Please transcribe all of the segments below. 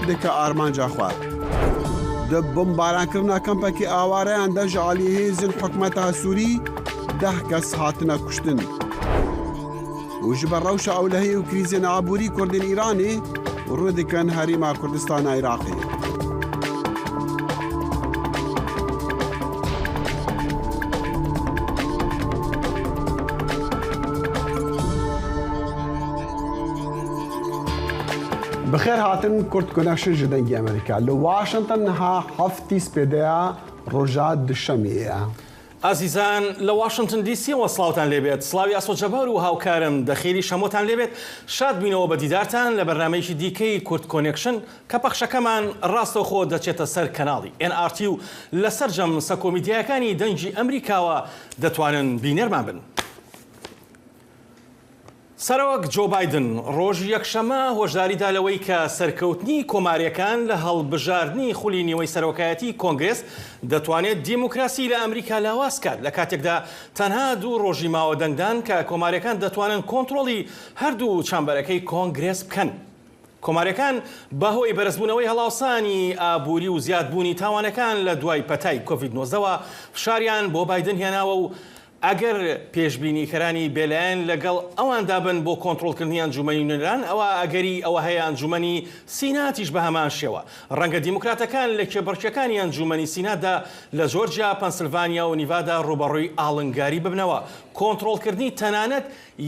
دکا آرمانجا خواه ده بمباران کرنا کمپکی آواره ده جعالی هیزن حکمت سوری 10 کس هاتنا کشتن و جبر روش اولهی و کریزین عبوری کردن ایرانی و رو دکن هریما کردستان عراقی بخير هاتن كورت كونكشن جدنجي امريكا لواشنطن ها هفتي سبيديا روجاد الشمية عزیزان لە واشنگتن دیسی وەسڵاوتان لێبێت سڵاوی ئاسۆ جەبار و هاوکارم دەخێری شەمۆتان لێبێت شاد بینەوە بە دیدارتان لە بەرنامەیەکی دیکەی کورت کۆنێکشن کە پەخشەکەمان ڕاستەوخۆ دەچێتە سەر کەناڵی NRT و لەسەر جەمسە کۆمیدیاکانی دەنگی ئەمریکاوە دەتوانن بینەرمان بن. سەرۆک جۆ بایدن ڕۆژی یەکشەمە هۆشداریدا لەوەی کە سەرکەوتنی کۆماریەکان لە هەڵبژاردنی خولی نیوەی سەرۆکایەتی کۆنگرێس دەتوانێت دیموکراسی لە ئەمریکا لاواز کات لە کاتێکدا تەنها دوو ڕۆژی ماوە دەنگدان کە کۆماریەکان دەتوانن کۆنتڕۆڵی هەردوو چامبەرەکەی کۆنگرێس بکەن. کۆماریەکان بەهۆی بەرزبوونەوەی هەڵاوسانی ئابووری و زیادبوونی تاوانەکان لە دوای پەتای کۆڤید-19ەوە فشاریان بۆ بایدن هێناوە و ئەگەر پێشبینیکەرانی بێلایەن لەگەڵ ئەواندا بن بۆ کۆنتڕۆڵکردنی ئەنجومەنی نوێنەران ئەوە ئەگەری ئەوە هەیە ئەنجومەنی سیناتیش بە هەمان شێوە ڕەنگە دیموکراتەکان لە کێبڕکێکانی ئەنجومەنی سیناتدا لە جۆرجیا پەنسیلڤانیا و نیڤادا ڕوبەڕووی ئاڵنگاری ببنەوە کۆنتڕۆڵکردنی تەنانەت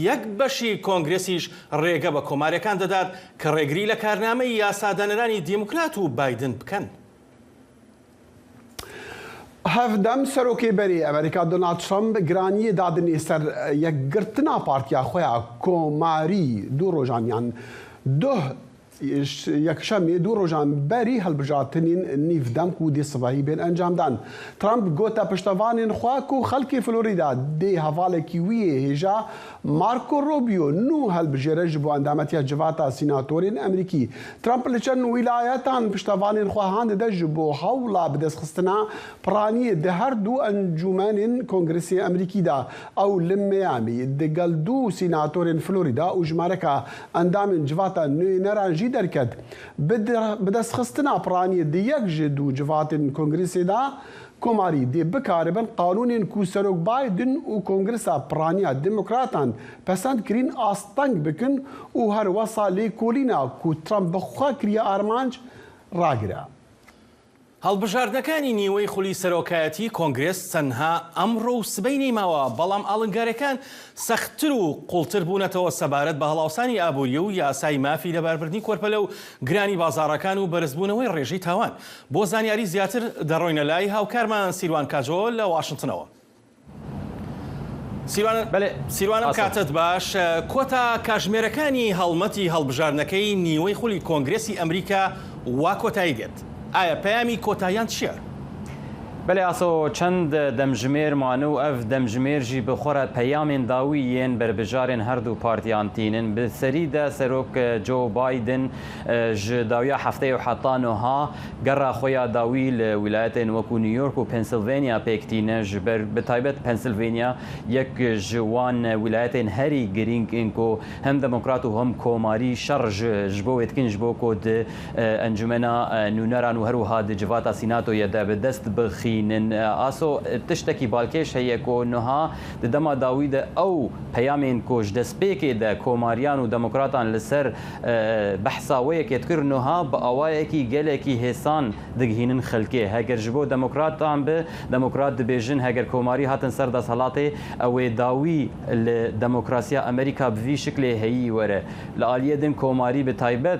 یەک بەشی کۆنگرێسیش ڕێگە بە کۆماریەکان دەدات کە ڕێگری لە کارنامەی یاسادانەرانی دیموکرات و بایدن بکەن. هەفدەم سەرۆکێ بەری ئەمریکا دۆنالد ترامپ گرانی دادنی سەر یەکگرتنا پارتیا خۆیان کۆماری دوو ڕۆژانیان یەکشەمێ دوو ڕۆژان بەری هەڵبژارتنین نیڤدەم و دیسەڤاهی بێن ئەنجامدان. ترامپ گۆتە پشتەوانین خواک و خەڵکی فلۆریدا دێ هەڤاڵێکی ویە هێژا مارکۆ ڕۆبیۆ نو هەڵبژێرەش بۆ ئەندامەتیە جڤاتە سیناتۆرین ئەمریکی. ترامپ لە چەند ویلایەتان پشتەوانین خوا هەندەدەژ بۆ هەوڵا بدەستخستنا پڕانیە دە هەردوو ئەنجومەنین کۆنگرسی ئەمریکیدا ئەو لە میامی دەگەڵ دوو سیناتۆرین فلۆریدا و ژمارەکە ئەندامین جڤاتە نوێنەرانژی دەرکەت بدەستخستنا پڕانیە دە یەک ژێ دوو جڤاتین کۆنگرسێدا کۆماری دێ بکاربن قانونین کو سەرۆک بایدن و کۆنگرسا پڕانیا دیموکراتان پەسەند کرین ئاستەنگ بکن و هەروەسا لێکۆلینا کو ترامپ بەخوا کریە ئارمانج ڕاگرە. هەڵبژاردنەکانی نیوەی خولی سەرۆکایەتی کۆنگرێس چەندها ئەمڕۆ و سبەی ماوە بەڵام ئاڵنگارەکان سەختتر و قوڵتر بوونەتەوە سەبارەت بە هەڵاوسانی ئابووری و یاسای مافی لەباربردنی کۆرپەلە و گرانی بازاڕەکان و بەرزبوونەوەی ڕێژەی تاوان. بۆ زانیاری زیاتر دەڕۆینە لای هاوکارمان سیروان کاجۆ لە واشنگتنەوە. سیروانم کاتت باش کۆتا کاژمێرەکانی هەڵمەتی هەڵبژاردنەکەی نیوەی خولی کۆنگرێسی ئەمریکا وا کۆتایی دێت. ئایا پەیامی کۆتاییان چییە؟ بەێ ئاسۆ چەند دەمژمێرمانە و ئەف دەمژمێرژی بخۆرە پەیامێن داویەن بربژارێن هەردوو پارتیانتینن بسەریدا سەرۆک جۆ بایدن ji dawiya hefteyê û heta niha gera xwe ya dawî li wilayetên wekû New York û Pennsylvania pêk tîne ji ber bi taybet Pennsylvania yek ji wan wilayetên herî girîng ên ku hem demokrat û hem komarî şer ji bo wêtkin ji bo ku di encumena nûneran û herwiha di civata Sînatoyê de bi dest bixînin aso tiştekî balkêş heye ku niha di dema dawî de ew peyamên ku ji destpêkê de komariyan û demokratan li ser behsa wê yekêtkir niha bi awayekî gelekî hêsan digihînin xelkê heger ji bo demokratan bi demokrat dibêjin heger komarî hatin ser desthilatê ew ê dawî li demokrasiya Amerîka bi vî şiklê heyî were li aliyê din komarî bi taybet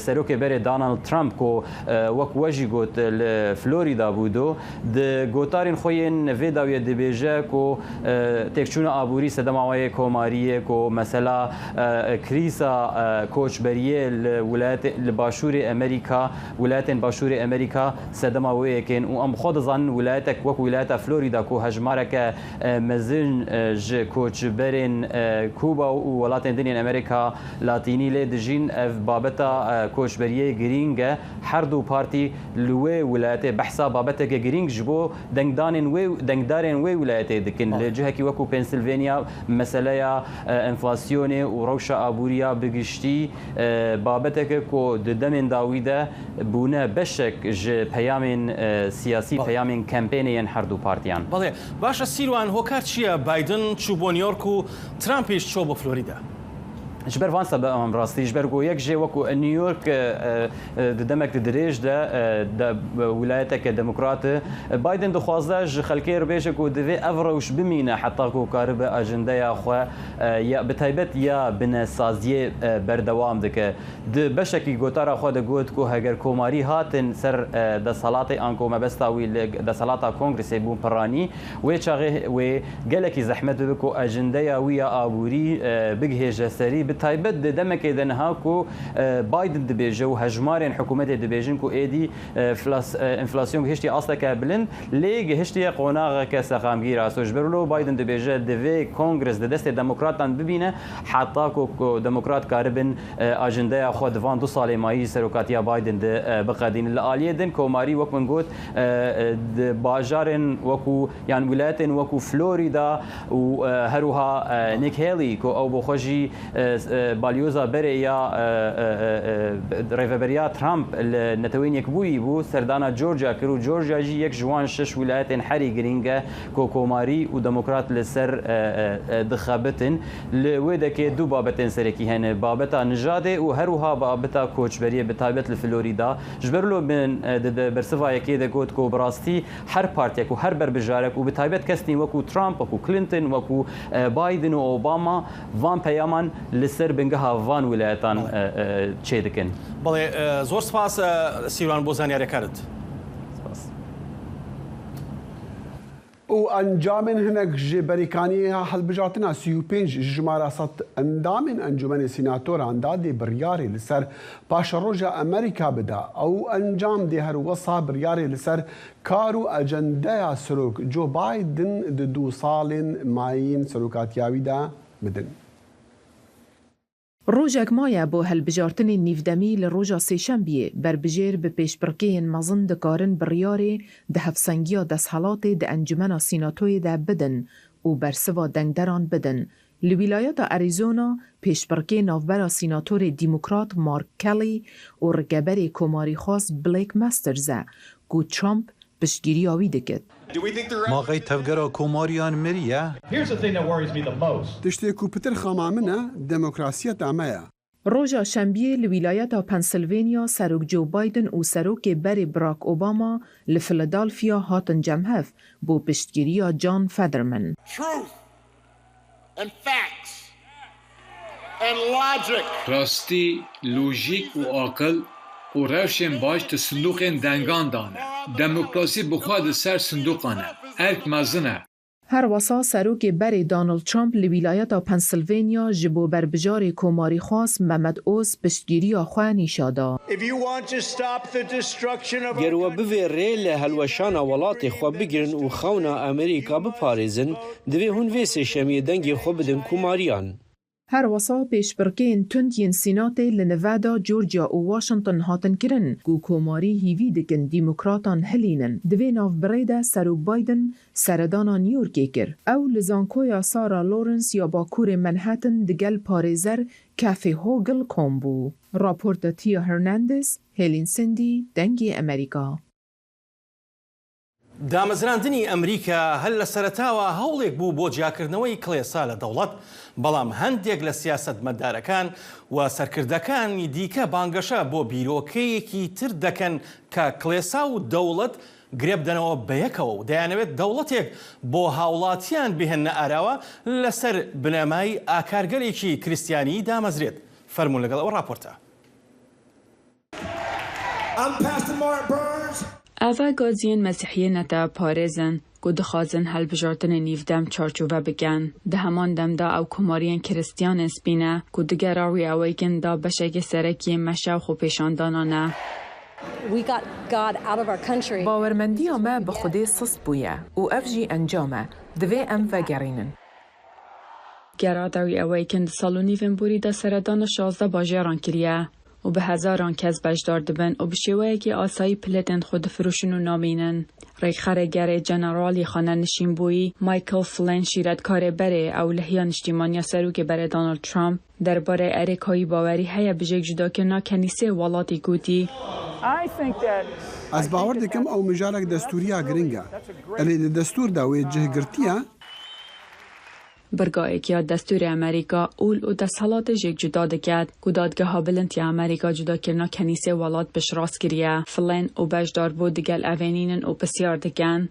serokê berê Donald Trump ku wek we jî got li Florîda bû do di gotarên xwe yên vê dawiyê dibêje ku têkçûna aborî sedema wayê komariyê ku mesela krîsa koçberiyê li başûrê Amerîka wilayetên başûrê Amerîka sedema wê yekên û em xwe dizanin wilayetek wek wilayeta Florîda ku hejmareke mezin ji koçberên Kuba û welatên dinên Amerîka Latînî lê dijîn ev babeta koçberiyê girîng e her du partî li wê wilayetê behsa babeteke girîng جبو دنگدارن وی ولایتی دکن لجهه کی وکو پنسیلوانیا مسئله انفلاسیونه و روش آبوریا بگشتی بابتک کو ددمن داویده بونه بشک ج پیام سیاسی پیام کمپینی هر دو پارتیان. بله باشه سیروان هوکار چیه بایدن چوب نیویورک و ترامپیش چوب فلوریدا. جبر وان سبب ام راستی جبر گو یک جه وکو نیویورک دمک دريج ده ولايتك ديمقراط بايدن دخوازه ج خلكي ربيش كو دفي افروش بمينا حتى كو كارب اجنده يا خو يا بتايبت يا بنسازيه بردوام دك د بشكي گوتارا خو د گوت كو هگر کوماری هاتن سر د صلات انكو ما بستاوي د صلات كونغرس بو براني و چاغه و گلكي زحمت بكو اجنده يا ويا ابوري بگهج سري تایبت دمک دنها کو بايدن دبيجه و هجمارن حکومت دبيجن کو ايدي انفلاسيون هشتي اصلا كابلن ليج هشتي قوناغ كسخامگير اسوج برلو بايدن دبيجه دفي كونغرس دست ديمقراطان ببينه حتى کو ديمقراط كاربن اجنده خو دوان 2 سال ماي سروكاتيا بايدن بقدين الاليه دن كوماري وك من قوت باجارن وكو يعني ولايتن وكو فلوريدا وهروها نيك هيلي كو او بخوجي باليوزا بريا ريفابريا ترامب النتوين يكبوي بو سردانا جورجيا كرو جورجيا جي يك جوان 6 ولايات حري جرينجا كوكوماري وديمقراط لسر دخابتن لويدك دو بابتن سركي هن بابتا نجاده وهروها بابتا كوچبريه بتايبت لفلوريدا جبرلو من برسفا يكي دكوت كو براستي هر بارتيك وهر بربجارك وبتايبت كسني وكو ترامب وكو كلينتون وكو بايدن واوباما فان بيامان لسر بنگها وان ولایتان چه دکن. بله زور سپاس سیروان بو زانیاریکارت. و انجام هناك جبريكانية هالبجاتنا 35 جمارة صد اندام انجمن سيناتور اندادي برياري لسر باش روجا امريكا بدا او انجام دي هر وصا برياري لسر كارو اجندا سروك جو بايدن دو سالين ماين سروكات ياويدا بدن. روجك مايا بو هالبجارتن النيفدمي لروجا سيشنبيه بربجير بپیشبرکین مزن دکارن بریاری ده هفسنگیا دسحالات ده انجمن سیناتوی ده بدن و برسوا دنگدران بدن. لویلایات اریزونا پیشبرکی نافبر سیناتور دیموکرات مارک کلی و رگبر کماری خاص بلیک مسترزه گو ترامپ پشتگیری آوی دکت. ما غي تفقرا كوماريان مريا. Here's the thing that worries me the most. تشتيكو بتر خامامنا ديمقراسية تعمايا. روجا شنبيه لولايات بنسلفانيا سروك جو بايدن و سروك بري براك اوباما لفيلادلفيا هاتن جمهف بو پشتگیریا جان فدرمن. Truth and facts and logic. راستی لوژیک و عقل و روشن باش تصندوقین دنگان دانه. دموکراسی بخواد سر صندوقانه. ارک مزنه. هر وسا سروک بری دانالد ترامپ لویلایت پنسیلوانیا جبو بربجار کوماری خاص محمد اوز پشتگیری آخواه نیشادا. گرو بوی ریل هلوشان ولات خو بگیرن و خونا امریکا بپاریزن دوی هون ویسی شمی دنگی خو بدن کوماریان. هر وسا پیشبرکین تندین سیناتی لنوادا جورجیا و واشنطن هاتن کرن گو کوماری هیوی دکن دیموکراتان هلینن دوی ناف بریده سروک بایدن سردانا نیورکی کر او لزانکویا سارا لورنس یا باکور منحتن دگل پاریزر کافی هوگل کومبو. راپورت تیا هرناندز هیلین سندی دنگی امریکا. دامەزراندنی ئەمریکا هەل لە سەرەتاوە هەوڵێک بوو بۆ جیاکردنەوەی کڵێسا لە دەوڵەت بەڵام هەندێک لە سیاسەتمەدارەکان و سەرکردەکانی دیکە بانگەشە بۆ بیرۆکەیەکی تر دەکەن کە کڵێسا و دەوڵەت گرێبدەنەوە بەیەکەوە و دەیانەوێت دەوڵەتێک بۆ هاوڵاتیان بهێنە ئاراوە لەسەر بنەمای ئاکارگەرێکی کریستیانی دامەزرێت. فەرموون لەگەڵ ئەو راپۆرتە. ئاوا گازین مسیحیین نتا پارێزن گو دخوازن هەڵبژارتن نیڤدەم چارچوبە بگەن دە هەمان دەمدا ئەو کۆماریان کریستیان سپینە گو دگەراوی ئەوەیگندا بەشێکی سەرەکی مەشە و خۆپێشاندانانە. باورمندی ما به خودی سست بویه و افجی انجامه دوی ام و گرینن. گەراداوی ئەوەیگن ساڵ و نیڤن بوریدا سەردانە 16 باژێران کریە. و به هزاران کس بجدار دبن و به شێوەیەکی ئاسایی پلێتن خۆ دفرۆشن و نامینن. ریخارگر جنرالی خانه نشین بویی مایکل فلین شیرتکار بره او لحیان اجتماعی سروک بره دونالد ترامپ درباره اریکایی باوری هیا بجک جدا کرنا کنیسه ولاتی گوتی از باور دکم او مجالک دستوریا گرنگه الی دستور داوی جهگرتیه برگاه که دستور امریکا اول و دستحالات جک جدا دکد که دادگاه بلندی امریکا جدا کرنا کنیسه ولات بش راست کریه فلین و بجدار بود دگل اوینین و بسیار دکن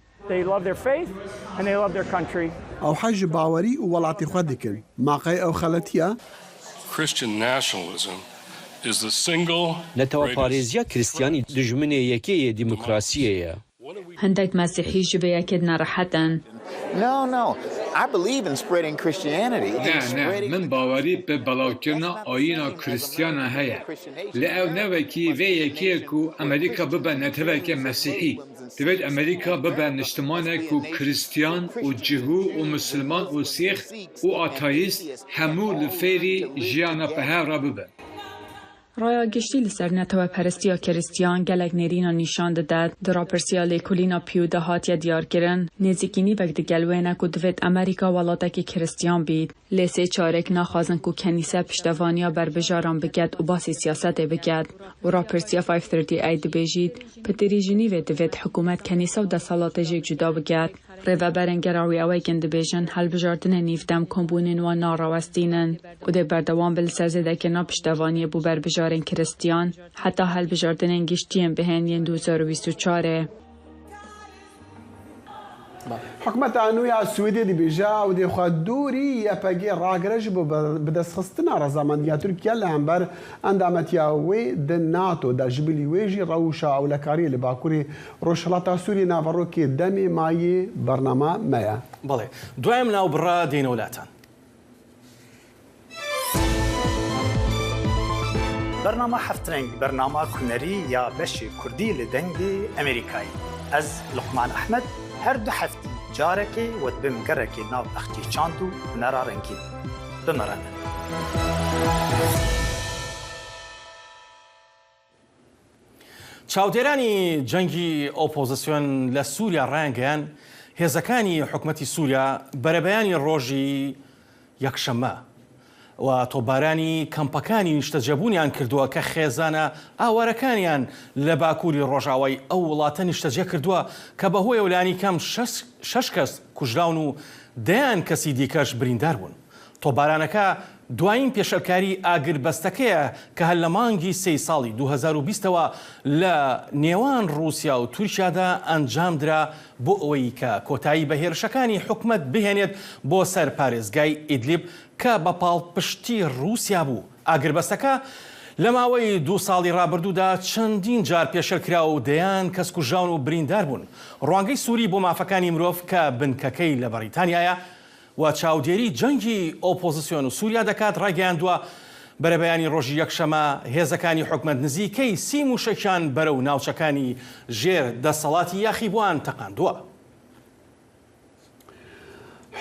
او حج باوری و ولاتی خود دکن ماقای او خلطیه نتوا پارێزیە کریستیانی دژمنێ یەکەیە دیموکراسیەیە. هەندێک مەسیحی ji vê yekê nerahetin. نه من باوری به بلاکردنا آیینا کریستیانا هەیە لە ئەو نەوەکی vê یەکەیە ku ئەمریکا ببە نەتەوەکە مەسیحی دەبێت ئەمریکا ببە نیشتمانێک و کریستیان و جیهو و مسلمان و سیخ و ئاتاییست هەموو li fêrî jiyana pehevra bibe. رایا گشتی لسر نتوه پرستیا کریستیان گلک نیرینا نیشان داد درا پرسیا لیکولینا پیو دهاتیا دیار کرن نزیکینی وقت گلوینه که دوید امریکا ولاته که کریستیان بید لیسه چارک ناخوازن که کنیسه پشتوانیا بر بجاران بگد و باسی سیاست بگد و را پرسیا 538 بیجید پتری جنیوه دوید حکومت کنیسه و دستالات جیک جدا بگد ریوه برنگراوی اوی گنده بیجن حل بجاردن نیفدم کمبونین و ناراوستینن و ده بردوان بلسرزده که نا پشتوانی بو بر بجارن کریستیان حتی حل بجاردن گشتیم بهن ین 2024 حکومت انویا سویدی دی بیجا و دی خود دوری یا پگی راگرج بدست خستنا رزامندیا ترکیه لهمبر اندامتیا وی د ناتو د جبلی ویجی روشا او لکاری لباکوری روشلاتا سوری ناورو که دمی مایی برنامه مایا بله دویم ناو برا دینولاتان برنامه هفترنگ برنامه کنری یا بشی کردی لدنگی امریکایی از لقمان احمد هر دو هفتی جارکی و بمگرکی ناو اختی چاندو نرارنگی بمرانه چاودێرانی جەنگی ئۆپۆزیسیۆن لە سووریا ڕایانگەیان هێزەکانی حکومەتی سووریا بەرەبەیانی ڕۆژی یەکشەممە و تۆبارانی کەمپەکانی نیشتەجێبوونیان کردووە کە خێزانە ئاوارەکانیان لە باکووری ڕۆژاوای ئەو وڵاتە نیشتەجێ کردووە کە بەهۆی ئەولانی کەم 6 کەس کوژراون و دەیان کەسی دیکەش بریندار بوون. تۆبارانەکە دوایین پێشەلکاری ئاگربەستەکەیە کە هەر لە مانگی 3 ساڵی 2020ەوە لە نێوان رووسیا و تورکیادا ئەنجامدرا بۆ ئەوەی کە کۆتایی بە هێرشەکانی حکومەت بهێنێت بۆ سەر پارێزگای ئیدلیب کە بە پاڵپشتی رووسیا بوو. ئاگربەستەکە لە ماوەی 2 ساڵی ڕابردوودا چەندین جار پێشەلکرا و دەیان کەس کوژراون و بریندار بوون. ڕوانگەی سووری بۆ مافەکانی مرۆڤ کە بنکەکەی لە بەریتانیایە و چاودێری جەنگی ئۆپۆزیسیۆن و سووریا دەکات ڕاگەیاندووە بەرەبەیانی ڕۆژی یەکشەمە هێزەکانی حکومەت نزیکەی 30 موشەکیان بەرەو ناوچەکانی ژێر دەسەڵاتی یاخیبووان تەقاندووە.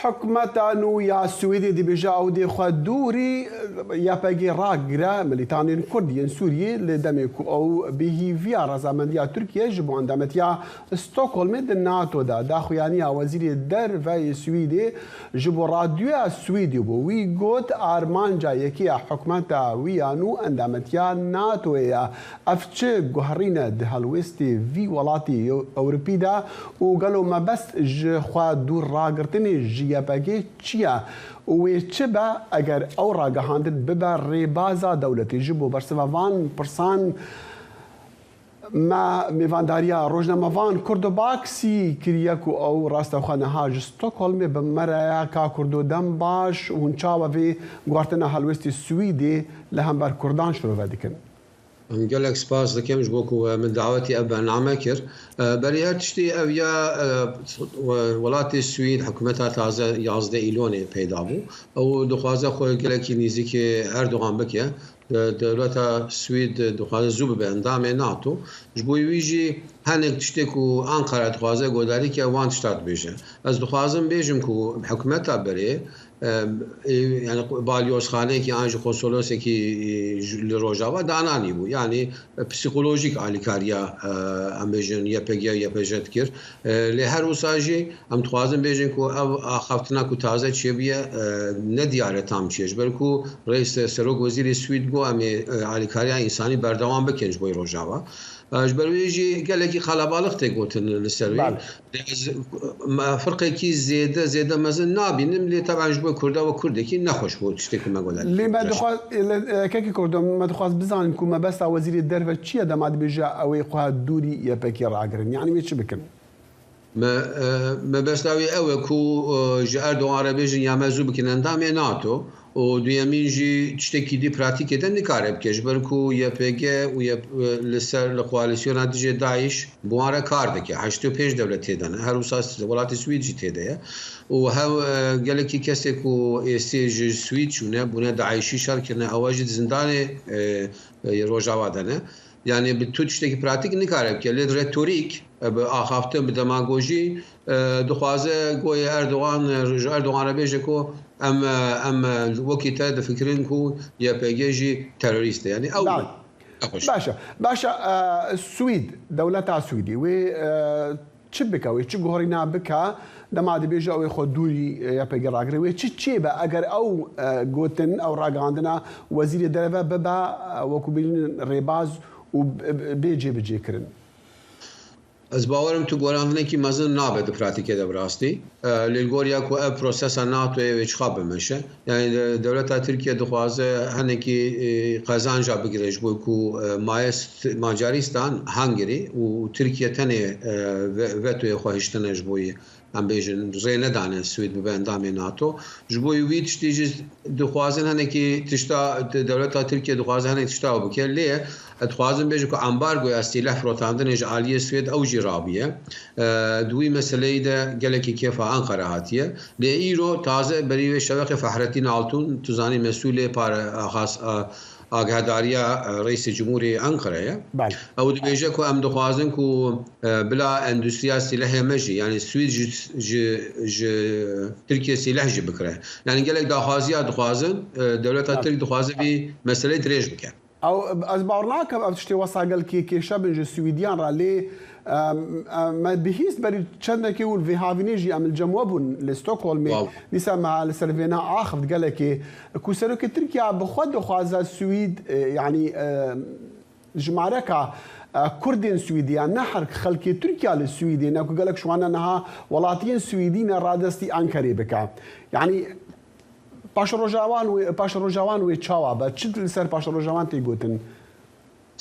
حکومت انویا سویدی دی بیجا و دی خود دوری یا پگی راگرا ملیتانین کردین سوریه لدمکو او بهیویا رزامندیا ترکیه جبو اندامتیا استوکولم د ناتو دا داخویانی وزیر در و سویدی جبو رادیو سویدی بو وی گوت آرمانجا یکی حکومت ویانو اندامتیا ناتو یا افچه گوهرین ده هلوستی وی ولاتی اوروپی دا و گلو مبست جخوا دور راگرتنی جیابگی چیه و چه با اگر او را گهاندن ببر ریبازا دولتی جبو برسوان پرسان ما میوانداریا روزنامه‌وان کردوباکسی کریکو او راستخانه ها استکهلم بمریا کا کردو دم باش و چاو وی گوارتنا هلوستی سویدی لهمبر کردان شروع ودکن قالك سباس دكمش بوكو من دعوتي أبا نعمكر بريها تشتي أبيا ولاتي السويد حكومتها تازة يازده إيلوني بيدابو أو دخوازة خوي قالك نيزيك أردوغان بكيا دولتا السويد دخوازة زوب بأندام ناتو جبوي ويجي هنك تشتكو أنقرة دخوازة قداري كي وان تشتات بيجا از دخوازم بيجم كو حكومتها بري يعني بالیۆز خانەیەکی ئاژ کۆنسۆلۆسێکی لە ڕۆژاوا دانانی بوو یعنی پسیکۆلۆژیک ئالیکاریە ئەمبێژن یەپێگە یەپێژەت کرد لێ هەر وساژی ئەم توازن بێژن و ئەو ئاخافتناک و تازە چێبیە نەدیارە تام چێش بەرکو ڕێیس سەرۆک وەزیری سوید بۆ ئەمێ ئالیکاریە ئینسانی بەردەوام بکەنج بۆی ڕۆژاوا بەروێژی گەلێکی خەڵەباڵق تێگوتن لەسەروی فڕقێکی زێدە مەزن نابینم لێ تەبانش بۆ کوردەوە کوردێکی نەخۆش بۆ شتێکی مەگۆلات لێکێکی کوردم مەدەخواست بزانین کو مەبەستا وەزیری دەرەوە چییە دەمات بێژە ئەوەی خوا دووری یەپێکی ڕاگرن یعنی وێ چی بکەن مەبەستاوی ئەوە کو ژ ئەردۆغان بێژن یا مەزوو بکەن ئەندامێ ناتۆ و دویەمینژی شتێکی دی پراتیکێتە نکارێ بکەش بەرکو یەپێگە و لەسەر لە خوالیسیۆنا دژێ داعش بوارە کار دەکە 85 دەولەت تێدەنە هەر وسا وڵاتی سویدجی تێدەیە و هەو گەلێکی کەسێک و ئێستێژ سوید چوونە بوونە داعشی شەڕکردنە ئەوەژی زندانێ ڕۆژاوادەنە یعنی تو شتێکی پراتیک نکارێ بکە لێ ڕێتۆریک بە ئاخافتن بە دەماگۆژی دخوازە گۆی ئەردۆغانە بێژێک و ئەم وەکی تا دەفکرن و یەپێگێژی تەرۆریستە یعنی ئەو باشە سوید دەولەتا سویدی وێ چ بکەوەی چ گۆڕی نابکە دەما دەبێژە ئەوەی خۆ دووری یەپێگە ڕاگرەوەی چێ بە ئەگەر ئەو گوتن ئەو ڕاگەاندنە وەزیری دەرەوە ببە وەکو بینن ڕێباز و بێجێ بجێکردن Ez bawerim tu goranekî mezin nabe di pratikê de birastî lê goriya ku ev prosesa NATOyê wê çiqa bimeşe yani dewleta Tirkiye dixwaze henekî qezanca bigire ji bo ku Macaristan Hungary û Tirkiye tenê vetoyê xwe hiştine ji bo em bêjin rê nedane Swîd bibe endamê NATO ji bo wî tiştî jî dixwazin henekî tişta dewleta Tirkiye dixwaze hinek tişta bike lê dixwazin bêjin ku embargoya sîleh firotandinê ji aliyê Swêd ew jî rabiye duî meseleyê de gelekî kêfa Ankara hatiye lê îro taze berî wê şeveqê Fehrettin Altun tu zanî mesûlê ئاگاداریە ڕئیسی جمهوری ئەنقەرەیە ئەو دەبێژە کو ئەم دەخوازن و بلا ئەندوستریا سیلەهێ مەژی یعنی سوید ترکیە سیلەهژی بکرێ یعنی گەلێک داخوازیە دەخوازن دەولەتە ترک دەخوازەبی مەسلەی درێژ بکە ئەو ئەس باوەڕ ناکەم ئەم شتێ وەساگەلکی کێشە بنجە سویدیان ڕا لێ ما بهیست بەری چەندێکی و هاوینێژی ئەم جەموە بوون لە ستۆکۆڵمی دیسە لەسەر وێنە ئاخفت گەلێکی کوسەرۆکی ترکیا بخۆ دەخوازە سوید یعنی ژمارەکە کوردین سویدیان نەحر خەڵکی تورکیا لە سویدی نەکو گەلێک شوانە نەها وڵاتیان سویدینە ڕادستی ئەنکەرێ بکە یعنی پاشە ڕۆژاوان وێ چاوا بە چ لەسەر پاشە ڕۆژاوان تێگوتن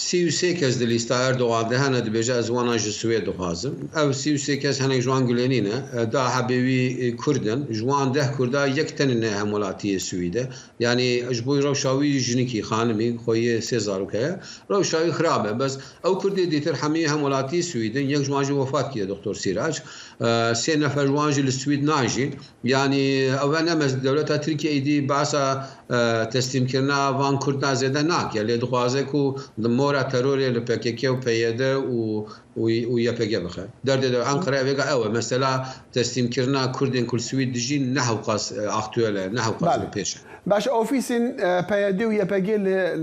33 کەس di lîsta Erdogan de hene dibêje ez wana ji Swêd dixwazim ev 33 kes hinek ji wan gulênî ne da hebêwî Kurdin ji wan 10 Kurda yek tenê ne hemwelatiyê Swîd e yanî ji bo rewşawî jinikî xanimî xweyê sê zarokeye rewşawî xirab e bes ew Kurdê dîtir hemî hemwelatiyê Swîdin yek ji wan jî wefat kiye Doktor Sîrac sê nefer ji wan jî li Swîd najîn yanî ew nemez dewleta Tirkiyeyê dî behsa teslîmkirina van Kurda zêde nake lê dixwaze ku mora terorê li PKK û PYD û YPG bixe derdê de Ankara vêga ew e mesela teslîmkirina Kurdên Kurswîd dijî nehewqas aktûel e nehewqas li pêş e باش ئۆفیسین PYD و YPG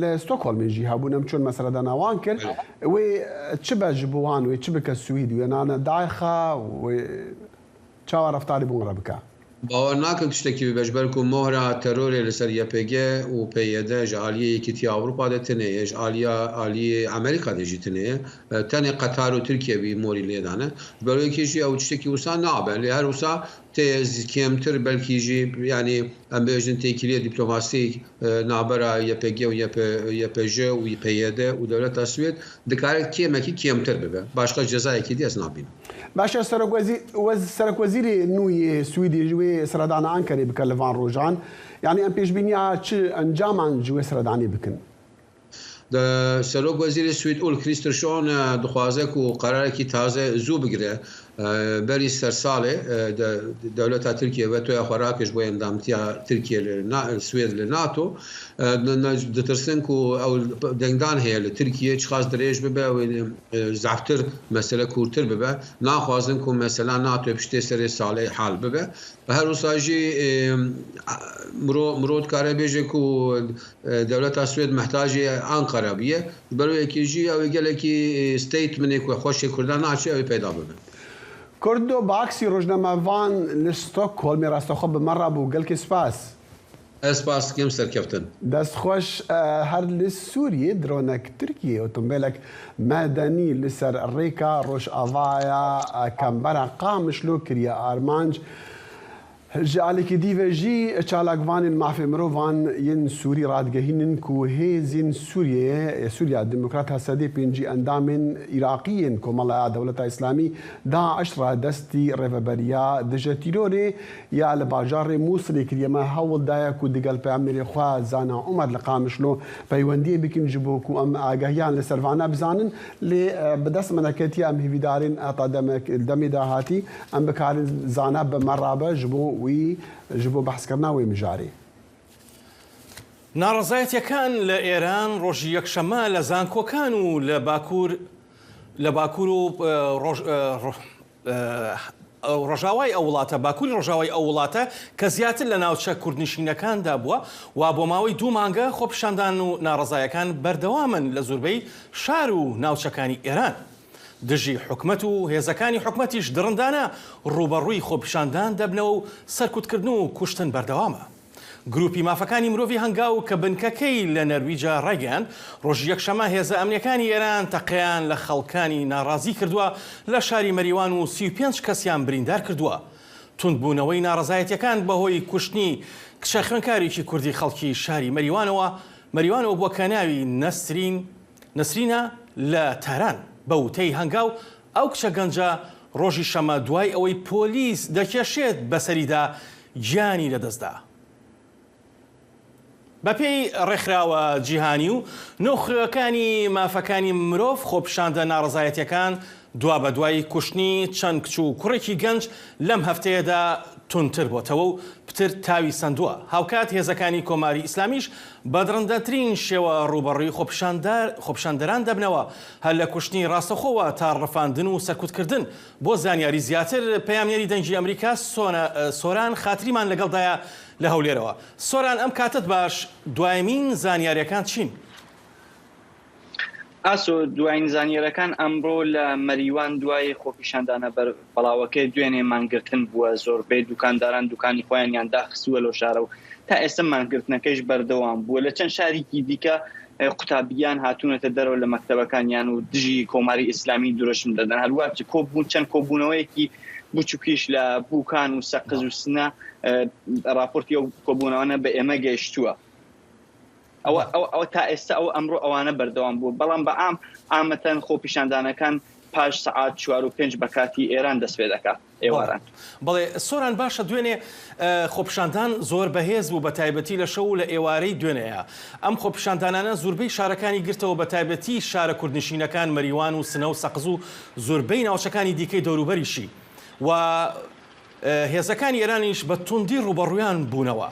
لە ستۆکۆڵمی jî hebûnem çûn meseleda nawan kir wê çi be ji bo wan wê çi bike Swîd wênane daxa wê çawa reftarî bûn re bike باوەڕ ناکەم شتێکی ببەش بەرکو مۆهرا تەرۆرێ لەسەر YPG و PYD ji aliyê Yekîtiya Ewropa de tinê ji aliyê Amerîka de jî tinê tenê Qetar û Tirkiye wî morî lêdane berwekî jî ew tiştekî wisa nabe lê her wisa tê kêmtir belkî jî yanî em bêjin têkiliye dîplomasîk navbera YPG û YPJ û PYD û dewleta Swêd dikare kêmekî kêmtir bibe başka cezayekî dî ez nabînim باشە سەرۆکوەزیری نوێی سویدی wê seredana Ankarê bike li van rojan yanî em pêşbîniya çi encaman ji wê seredanî bikin Serok Wezîrê Swîd Ulf Kristersson dixwaze ku qerarekî taze zû bigire بەری سەرساڵێ دەولەتە تورکیا بە تۆە خۆراکش بۆ ئەندامتیا تورکیا سوێد لە ناتۆ دەترسن و ئەو دەنگدان هەیە لە تورکیا چ خاص درێژ ببە زعفتر مەسەلە کورتتر ببە ناخوازن و مەسەلا ناتۆ پشتێ سەرێ ساڵی حال ببە بە هەر وساژی مرۆ کارە بێژێک و دەولەتە سوێد محتاجی ئەنقەرە بیە بەرەوەیەکیژی ئەوەی گەلێکی ستیت منێک و خۆشی کوردان ناچێ ئەوی پەیدا ببن. کردو باکسی ڕۆژنامەوان لە ستۆکهۆلمی ڕاستەخۆ بمەڕا بوو گەلکی سپاس. ئەسپاس کەم سەرکەفتن. دەستخۆش هەر لە سووریە درۆنێک تورکیە ئۆتۆمبیلێک مەدەنی لەسەر ڕێکا ڕۆژئاوایە کەمبەرە قامشلۆ کریە ئارمانج جالێکی دیڤژی چالاکوانین مافێ مرۆڤان یەن سووری ڕادگەهینن و هێزین سووریا دموکرات هەسەدی پێنجی ئەندامین عێراقیین کۆمەڵە دەوڵەتە ئیسلامی داعش را دەستی ڕێڤەبەریا دژە تیرۆرێ یا لە باژارێ مووسڵی کریەمە هەوڵدایە و دگەل پەیامبەری خوا زانا عومەر لە قامشلۆ پەیوەندیە بکن ji بۆ و ئەم ئاگەهیان لە سەروانە بزانن لێ بەدەست منەکەتی ئەم هیویدارین ئەتا دەمێ داهاتی ئەم بکارن زانە بەمەڕابە ji بۆ وی ji بۆ بەحسکردناوی مژارێ. ناڕەزایەتیەکان لە ئێران ڕۆژی یەکشەمە لە زانکۆکان و لە باکوور و ڕۆژاوای ئەو وڵاتە باکووری ڕۆژاوای ئەو وڵاتە کە زیاتر لە ناوچە کوردنشینەکاندا بووە و بۆ ماوەی 2 مانگە خۆپیشاندان و ناڕەزایەکان بەردەوامن لە زۆربەی شار و ناوچەکانی ئێران. دژی حکومەت و هێزەکانی حکومەتیش دڕندانە ڕوبەڕووی خۆپیشاندان دەبنەوە و سەرکوتکردن و کوشتن بەردەوامە. گروپی مافەکانی مرۆڤی هەنگاو کە بنکەکەی لە نەرویجا ڕێگەیان ڕۆژی یەکشەمە هێزە ئەمنیەکانی ئێران تەقەیان لە خەڵکانی ناڕازی کردووە لە شاری مەریوان و 35 کەسیان بریندار کردووە. توندبوونەوەی ناڕەزایەتیەکان بەهۆی کوشتنی کچە خوێندکارێکی کوردی خەڵکی شاری مەریوانەوە بووە کە ناوی نەسرینە لە تاران. بە وتەی هەنگاو ئەو کچە گەنجە ڕۆژی شەمە دوای ئەوەی پۆلیس دەکێشێت بەسەریدا گیانی لەدەستدا. بەپێی ڕێکخراوە جیهانی و نۆخەکانی مافەکانی مرۆڤ خۆپیشاندە ناڕەزایەتیەکان دوا بە دوای کوشتنی چەند کچ و کوڕێکی گەنج لەم هەفتەیەدا تونتر بۆتەوە و پتر تاوی سندووە. هاوکات هێزەکانی کۆماری ئیسلامیش بە درەندەترین شێوە ڕوبەڕووی خۆپیشاندەران دەبنەوە هەر لە کوشتنی ڕاستەخۆوە تا ڕەفاندن و سەرکوتکردن. بۆ زانیاری زیاتر پەیامێری دەنگی ئەمریکا سۆران خاتریمان لەگەڵدایە لە هەولێرەوە. سۆران ئەم کاتت باش دوایمین زانیاریەکان چین؟ ئاسۆ دوایین زانیاریەکان ئەمڕۆ لە مەریوان دوای خۆپیشاندانە بەڵاوەکەی دوێنێ مانگرتن بووە زۆربەی دوکانداران دوکانی خۆیان داخستووە لەو شارە و تا ئێستا مانگرتنەکەیش بەردەوام بووە. لە چەند شارێکی دیکە قوتابیان هاتوونەتە دەرەوە لە مەکتەبەکانیان و دژی کۆماری ئیسلامی درۆشم دەدەن. هەروە کۆبوون چەند کۆبوونەوەیەکی بچووکیش لە بووکان و سەقز و سنە راپۆرتی ئەو کۆبوونەوەنە بە ئێمە گەیشتووە. ئەو تا ئێستا ئەو ئەمڕۆ ئەوانە بەردەوام بوو بەڵام بە ئامەتەن خۆپیشاندانەکان پاش سەعات 4 و 5 بە کاتی ئێران دەست پێ دەکات ئێواران. بەڵێ سۆران باشە دوێنێ خۆپیشاندان زۆر بەهێز بوو بە تایبەتی لە شەو لە ئێوارەی دوێنەیە. ئەم خۆپیشاندانانە زۆربەی شارەکانی گرتەوە بە تایبەتی شارە کوردنشینەکان مەریوان و سنە و سەقز و زۆربەی ناوچەکانی دیکەی دەوروبەریشی و هێزەکانی ئێرانیش بە توندی ڕوبەڕوویان بوونەوە.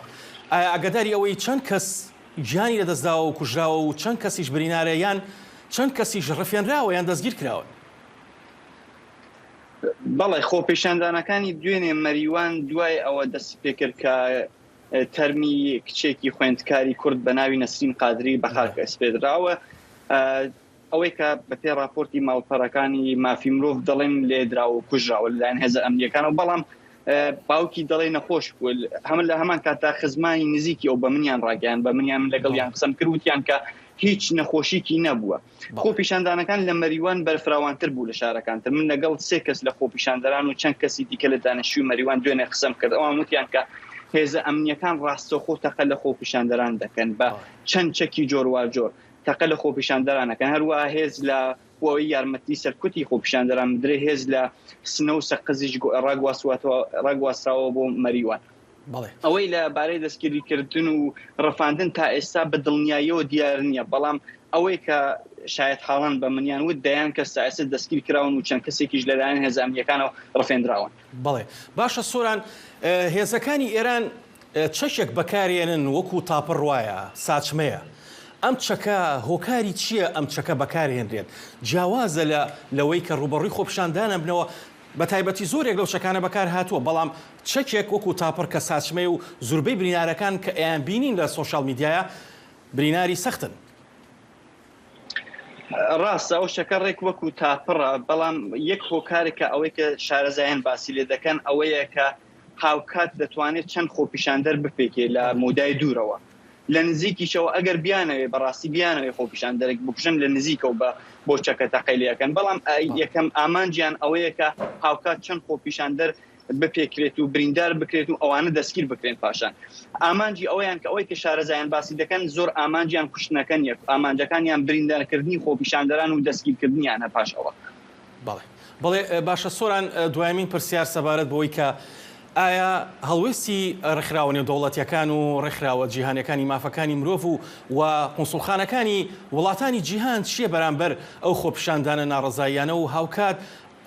ئاگاداری ئەوەی چەند کەس گیانی لەدەستداوە و کوژراوە و چەند کەسیش برینارە یان چەند کەسیش ڕفێنراوە یان دەستگیر کراوە؟ بەڵێ خۆپیشاندانەکانی دوێنێ مەریوان دوای ئەوە دەست پێکرد کە تەرمی کچێکی خوێندکاری کورد بە ناوی نەسرین قادری بەخاک ئەسپێدراوە. ئەوەی کە بەپێی راپۆرتی ماڵپەڕەکانی مافی مرۆڤ دەڵێن لێدراوە و کوژراوە لەلایەن هێزە ئەمنیەکانەوە بەڵام باوکی دەڵێ نەخۆش بوو. هەمن لە هەمان کاتا خزمانی نزیکی ئەو بە منیان ڕاگەیان بە منیان لەگەڵیان قسەم کردوتیان کە هیچ نەخۆشیکی نەبووە. خۆپیشاندانەکان لە مەریوان بەرفراوانتر بوو لە شارەکانتر. من لەگەڵ 3 کەس لە خۆپیشاندەران و چەند کەسی دیکە لە دانیشتووی مەریوان دوێنێ قسەم کرد. ئەوان وتیان کە هێزە ئەمنیەکان ڕاستەوخۆ تەقە لە خۆپیشاندەران دەکەن بە چەند چەکی جۆر تەقە لە خۆپیشاندەرانەکەن. هەروە هێز لە بۆەوەی یارمەتی سەرکوتی خۆپیشاندەران بدرێ هێز لە سنە و سەقزیش ڕاگواستراوە بۆ مەریوان. ئەوەی لە بارەی دەستگیریکردن و ڕەفاندن تا ئێستا بە دڵنیاییەوە دیار نییە بەڵام ئەوەی کە شاید حاڵان بە منیان ود دەیان کە سایەسەت دەستگیر کراون و چەند کەسێکیش لەلایەن هێزە ئەمریکانەوە ڕفێنراون. بەڵێ باشە سۆران، هێزەکانی ئێران چەشێک بەکارێنن وەکو تاپڕ وایە ساچمەیە. ئەم چەکە هۆکاری چییە ئەم چەکە بەکارهێنرێت؟ جیاوازە لەوەی کە ڕوبەڕووی خۆپیشاندانە بنەوە بە تایبەتی زۆرێک لەو چەکانە بەکار هاتووە، بەڵام چەکێک وەکو تاپڕ کە ساچمەی و زوربەی برینارەکان کە ئەیان بینین لە سۆشال میدیایە بریناری سەختن. ڕاستە ئەو شەکە ڕێک وەکو تاپڕە، بەڵام یەک هۆکارێکە ئەوەی کە شارەزایان باسی لێ دەکەن ئەوەیە کە هاوکات دەتوانێت چەند خۆپیشاندەر بپێکێ لە مودای دوورەوە لە نزیکیشەوە ئەگەر بیانەوێ بەڕاستی بیانەوێ خۆپیشاندەرێک بکوژن لە نزیکە و بۆ چەکە تەقەیلیەکەن، بەڵام یەکەم ئامانجیان ئەوەیە کە هاوکات چەند خۆپیشاندەر بپێکرێت و بریندار بکرێت و ئەوانە دەستگیر بکرێن پاشان. ئامانجی ئەویان کە ئەوەی کە شارەزایان باسی دەکەن زۆر ئامانجیان کوشتنەکەن یەک ئامانجەکانیان بریندارکردنی خۆپیشاندەران و دەستگیرکردنیانە پاشەوە. بەڵێ باشە سۆران، دوایمین پرسیار سەبارەت بۆی کە ئایا هەڵوێستی ڕێکخراوە نێودەوڵەتیەکان و ڕێکخراوە جیهانیەکانی مافەکانی مرۆڤ و قونسوڵخانەکانی وڵاتانی جیهان چییە بەرامبەر ئەو خۆپیشاندانە ناڕزاییانە و هاوکات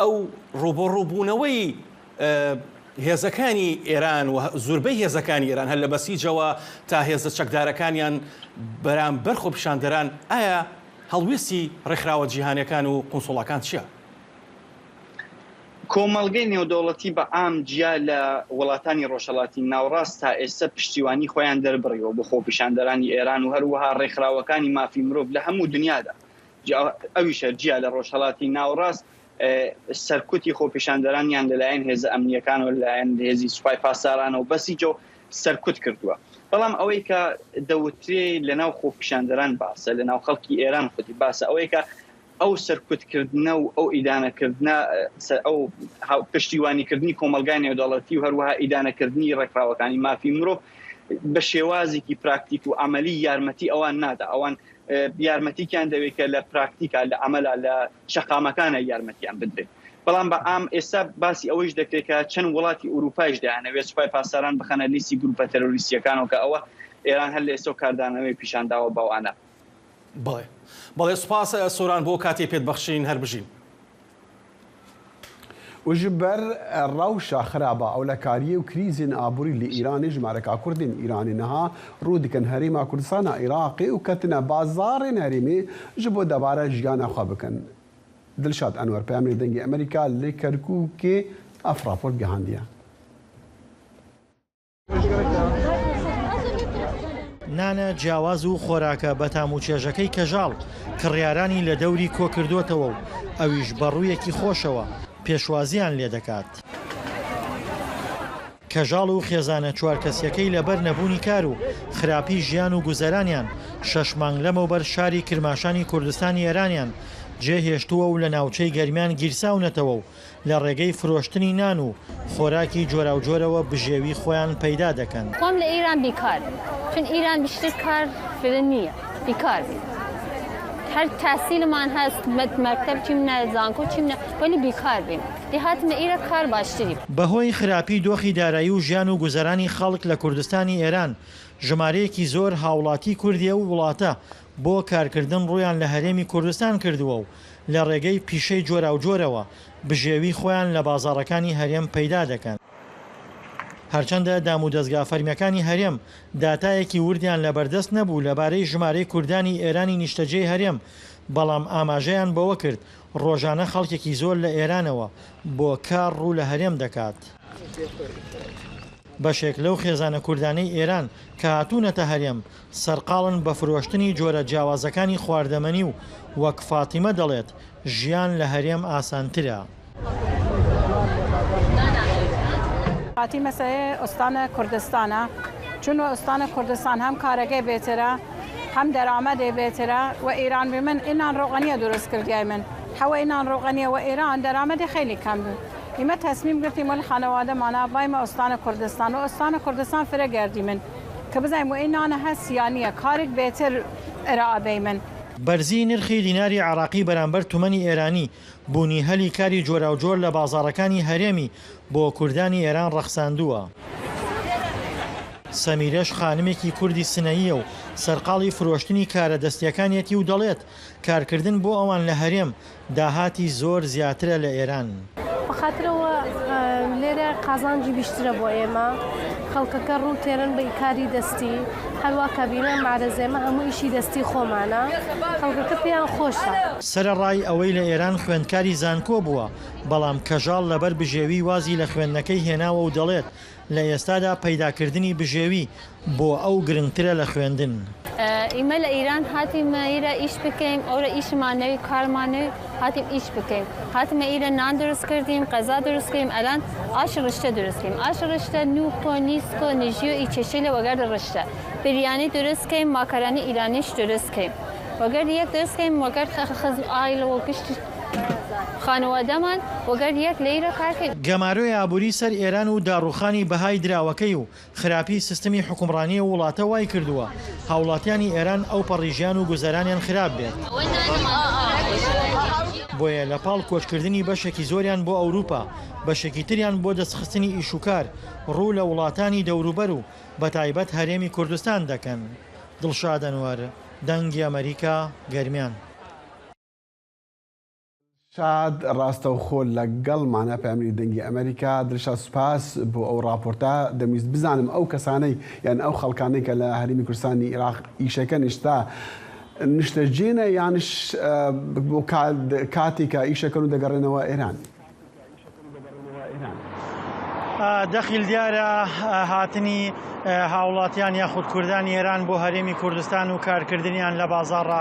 ئەو ڕوبەڕووبوونەوەی هێزەکانی ئێران و زوربەی هێزەکانی ئێران هەر لە بەسیجەوە تا هێزە چەکدارەکانیان بەرامبەر خۆپیشاندەران، ئایا هەڵوێستی ڕێکخراوە جیهانیەکان و قونسوڵەکان چییە؟ کۆمەڵگەی نێودەوڵەتی بە ئام جیا لە وڵاتانی ڕۆژهەڵاتی ناوڕاست تا ئێستا پشتیوانی خۆیان دەربڕیەوە بۆ خۆپیشاندەرانی ئێران و هەروەها ڕێکخراوەکانی مافی مرۆڤ لە هەموو دنیادا. ئەویشە جیا لە ڕۆژهەڵاتی ناوڕاست سەرکوتی خۆپیشاندەرانیان لەلایەن هێزە ئەمنیەکان و لەلایەن هێزی سوپای پاسدارانە و بەسیجە سەرکوت کردووە. بەڵام ئەوەی کە دەوترێ لەناو خۆپیشاندەران باسە لەناو خەڵکی ئێران خودی باسە ئەوەی کە ئەو سەرکوتکردنە و ئەو ئیدانەکردنە ئەو پشتیوانیکردنی کۆمەلگای نێودەوڵەتی و هەروەها ئیدانەکردنی ڕێکخراوەکانی مافی مرۆڤ بە شێوازێکی پراکتیک و عملی یارمەتی ئەوان نادا. ئەوان یارمەتیکیان دەوێت کە لە پراکتیکا لە عملا لە شەقامەکانە یارمەتیان بدرێت. بەڵام بە ئام ئێستا باسی ئەوەش دەکرێت کە چەند وڵاتی ئوروپایش دەیانەوێت سوپای پاسداران بخەنە لیستی گروپە تەرۆریستیەکانەوە کە ئەوە ئێران هەر لە ئێستا کاردانەوەی پیشانداوە بەوانە. بەڵێ سوپاس سۆران بۆ کاتێ پێت بەخشین هەر بژین. وجبر روشا خرابة أو لكارية وكريزين آبوري لإيران جمارك كردين إيراني نها رودكن هريما كردستان عراقي وكتنا بازار هريمي جبو دبارة جيانا خوابكن. دلشاد أنور بيامري دنجي أمريكا لكركوكي أفرافور جهانديا. نانە جیاواز و خۆراکە بە تاموچێژەکەی کەژاڵ کڕیارانی لە دەوری کۆکردوتەوە و ئەویش بەڕوویەکی خۆشەوە پێشوازیان لێ دەکات. کەژاڵ و خێزانە چوار کەسیەکەی لەبەر نەبوونی کار و خراپی ژیان و گوزەرانیان 6 مانگ لەمەوبەر شاری کرماشانی کوردستانی ئێرانیان جێهێشتووە و لە ناوچەی گەرمیان گیرساونەتەوە و لە ڕێگەی فرۆشتنی نان و خۆراکی جۆرا و جۆرەوە بژێوی خۆیان پەیدا دەکەن. خۆم لە ئیران بیکار چون ئیران بیشتر کار فرن نییە بیکار هەر تاسیلمان هەست مەکتەب چیم نەزانکۆ چیم وەلی بیکار بیم دیهاتمە ئیرە کار باشتری. بەهۆی خراپی دۆخی دارایی و ژیان و گوزەرانی خەڵک لە کوردستانی ئێران ژمارەیەکی زۆر هاوڵاتی کوردیە و وڵاتە بۆ کارکردن ڕویان لە هەرێمی کوردستان کردووە و لە ڕێگەی پیشەی جۆرا و جۆرەوە بژێوی خۆیان لە بازاڕەکانی هەرێم پەیدا دەکەن. هەرچەندە دام و دەستگا فەرمیەکانی هەرێم داتایەکی وردیان لەبەردەست نەبوو لەبارەی ژمارەی کوردانی ئێرانی نیشتەجێی هەرێم، بەڵام ئاماژەیان بەوە کرد ڕۆژانە خەڵکێکی زۆر لە ئێرانەوە بۆ کار ڕوو لە هەرێم دەکات. بەشێک لەو خێزانە کوردانەی ئێران کە هاتوونەتە هەرێم سەرقاڵن بە فرۆشتنی جۆرە جیاوازەکانی خواردەمەنی و وەک فاتیمە دەڵێت ژیان لە هەرێم ئاسانترە. فاتیمە سەیە ئۆستانە کوردستانە چون ئۆستانە کوردستان هەم کارەکەی بێترە هەم دەرامەدێ بێترە و ئیران بێ من ئینان ڕۆغەنیە دروست کردیای من حەوە ئینان ڕۆغەنیە و ئێران دەرامەدی خیلی کەم بوو. ئمە تەسمیم گرتیم وەلی خانەوادەمانە بایمە ئۆستانە کوردستان و ئۆستانە کوردستان فرە گەردی من کە بزانیم و ئینانە هەسیانیە کارێک بێتر ئێرائابەی من. بەرزی نرخی دیناری عراقی بەرامبەر تومەنی ئێرانی بوونی هەلی کاری جۆرا و جۆر لە بازاڕەکانی هەرێمی بۆ کوردانی ئێران ڕەخساندووە. سەمیرەش خانمێکی کوردی سنەیە و سەرقاڵی فرۆشتنی کارە دەستیەکانێتی و دەڵێت کارکردن بۆ ئەوان لە هەرێم داهاتی زۆر زیاترە لە ئێران. بەخاترەوە لێرە قازانجی بیشترە بۆ ئێمە خەڵکەکە ڕوو تێرن بە کاری دەستی هەروە کابینە مارەزێمە هەموو ئیشی دەستی خۆمانە خەڵکەکە پێیان خۆشە. سەرەڕای ئەوەی لە ئێران خوێندکاری زانکۆ بووە بەڵام کەژاڵ لەبەر بژێوی وازی لە خوێندنەکەی هێناوە و دەڵێت لە ئێستادا پەیداکردنی بژێوی بۆ ئەو گرنگترە لە خوێندن. ئێمە لە ئیران هاتیمە ئیرە ئیش بکەین ئەوە ئیشمانەوەی کارمانەوەی هاتیم ئیش بکەین هاتیمە ئیرە نان دروست کردیم قەزا دروست کردیم ئەلان ئاش ڕشتە دروست کردیم ئاش ڕشتە نوکۆ نیسکۆ نژیۆ ئیچێشەی لە وەگەر ڕشتە بریانی دروست کردیم ماکارانی ئیرانیش دروست کردیم وەگەر یەک دروست کردیم وەگەر ئایلەوە گشت خانەوادەمان وەگەر یەک لەیرە کارکرد. گەمارۆی ئابووری سەر ئێران و داڕوخانی بەهای دراوەکەی و خراپی سیستمی حکومڕانی وڵاتە وای کردووە هاوڵاتیانی ئێران ئەو پەڕیژیان و گوزەرانیان خراپ بێت. بۆیە لە پاڵ کۆچکردنی بەشێکی زۆریان بۆ ئەوروپا بەشێکی تریان بۆ دەستخستنی ئیشوکار ڕوو لە وڵاتانی دەوروبەر و بەتایبەت هەرێمی کوردستان دەکەن. دڵشاد ئەنوەر دەنگی ئەمریکا گەرمیان. شاد ڕاستەوخۆ لەگەڵمانە پامری دەنگی ئەمریکا دڵشاد سوپاس بۆ ئەو راپۆرتە دەمویست بزانم ئەو کەسانەی یان ئەو خەڵکانەی کە لە هەرێمی کوردستانی عێراق ئیشەکە نیشتا نیشتەجێنە یانش بۆ کاتێکە ئیشەکەن و دەگەڕێنەوە ئێران. دەخیل دیارە هاتنی هاوڵاتیان یاخود کوردانی ئێران بۆ هەرێمی کوردستان و کارکردنیان لە بازاڕە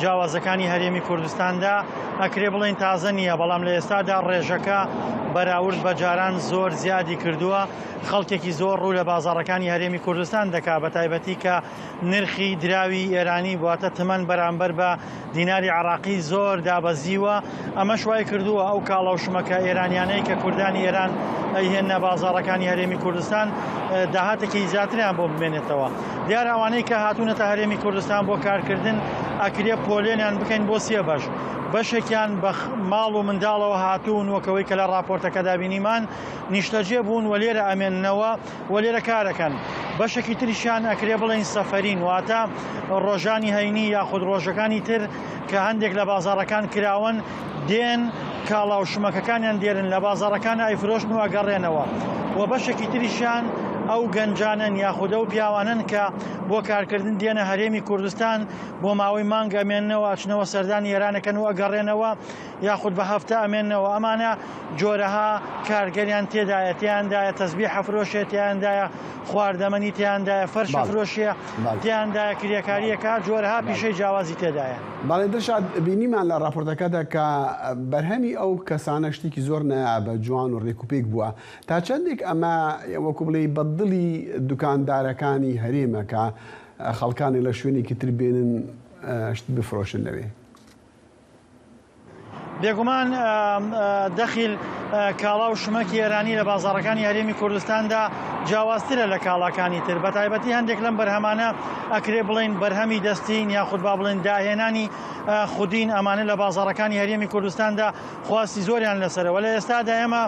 جیاوازەکانی هەرێمی کوردستاندا ئەکرێ بڵێن تازە نییە بەڵام لە ئێستادا ڕێژەکە بەراورد بە جاران زۆر زیادی کردووە خەڵکێکی زۆر ڕوو لە بازاڕەکانی هەرێمی کوردستان دەکا بە تایبەتی کە نرخی دراوی ئێرانی بواتە تمەن بەرامبەر بە دیناری عراقی زۆر دابەزیوە ئەمە شوای کردووە ئەو کاڵەوشمەکە ئێرانیانەی کە کوردانی ئێران ئەیهێنە بازاڕەکانی هەرێمی کوردستان داهاتێکی زیاتریان بۆ بمێنێتەوە. دیارە ئەوانەی کە هاتوونەتە هەرێمی کوردستان بۆ کارکردن ئەکرێ پۆلێنیان بکەین بۆ سێ بەش بەشێکیان بە ماڵ و منداڵەوە هاتوون وەکەوەی کە لە راپۆرتەکە دابینیمان نیشتەجێ بوون و لێرە ئەمێننەوە و لێرە کارەکەن بەشێکی تریشان ئەکرێ بڵێن سەفەرین واتە ڕۆژانی هەینی یاخود ڕۆژەکانی تر کە هەندێک لە بازاڕەکان کراون دێن کاڵاوشمەکەکانیان دێرن لە بازاڕەکان ئایفرۆشن و ئەگەڕێنەوە و بەشێکی تریشان ئەو گەنجانن یاخودە و پیاوانن کە بۆ کارکردن دێنە هەرێمی کوردستان بۆ ماوەی مانگ ئەمێننەوە ئەچنەوە سەردانی ئێرانەکەن و ئەگەڕێنەوە یاخود بە هەفتە ئەمێننەوە ئەمانە جۆرەها کارگەریان تێدایە تیاندایە تەسبیح حەفرۆشێ تیاندایە خواردەمەنی تیاندایە فەرش فرۆشیە تیاندایە کریەکاریەکە جۆرەها پیشەی جیاوازی تێدایە. باڵێ دڵشاد بینیمان لە راپۆرتەکەدا کە بەرهەمی ئەو کەسانە شتێکی زۆر نایە بە جوان و ڕێکوپێک بووە تا چەندێک ئەمە وەکو بڵێ بەدڵی دوکاندارەکانی هەرێمەکە خەڵکانی لە شوێنێکی تر بێنن شت بفرۆشن لەوێ. بێگومان دەخیل کاڵا و شمەکی ئێرانی لە بازاڕەکانی هەرێمی کوردستاندا جیاوازترە لە کاڵاکانی تر بە تایبەتی هەندێک لەم بەرهەمانە ئەکرێ بڵێن بەرهەمی دەستین یاخود با بڵێن داهێنانی خودین ئەمانە لە بازاڕەکانی هەرێمی کوردستاندا خواستی زۆریان لەسەرەوە لە ئێستادا ئێمە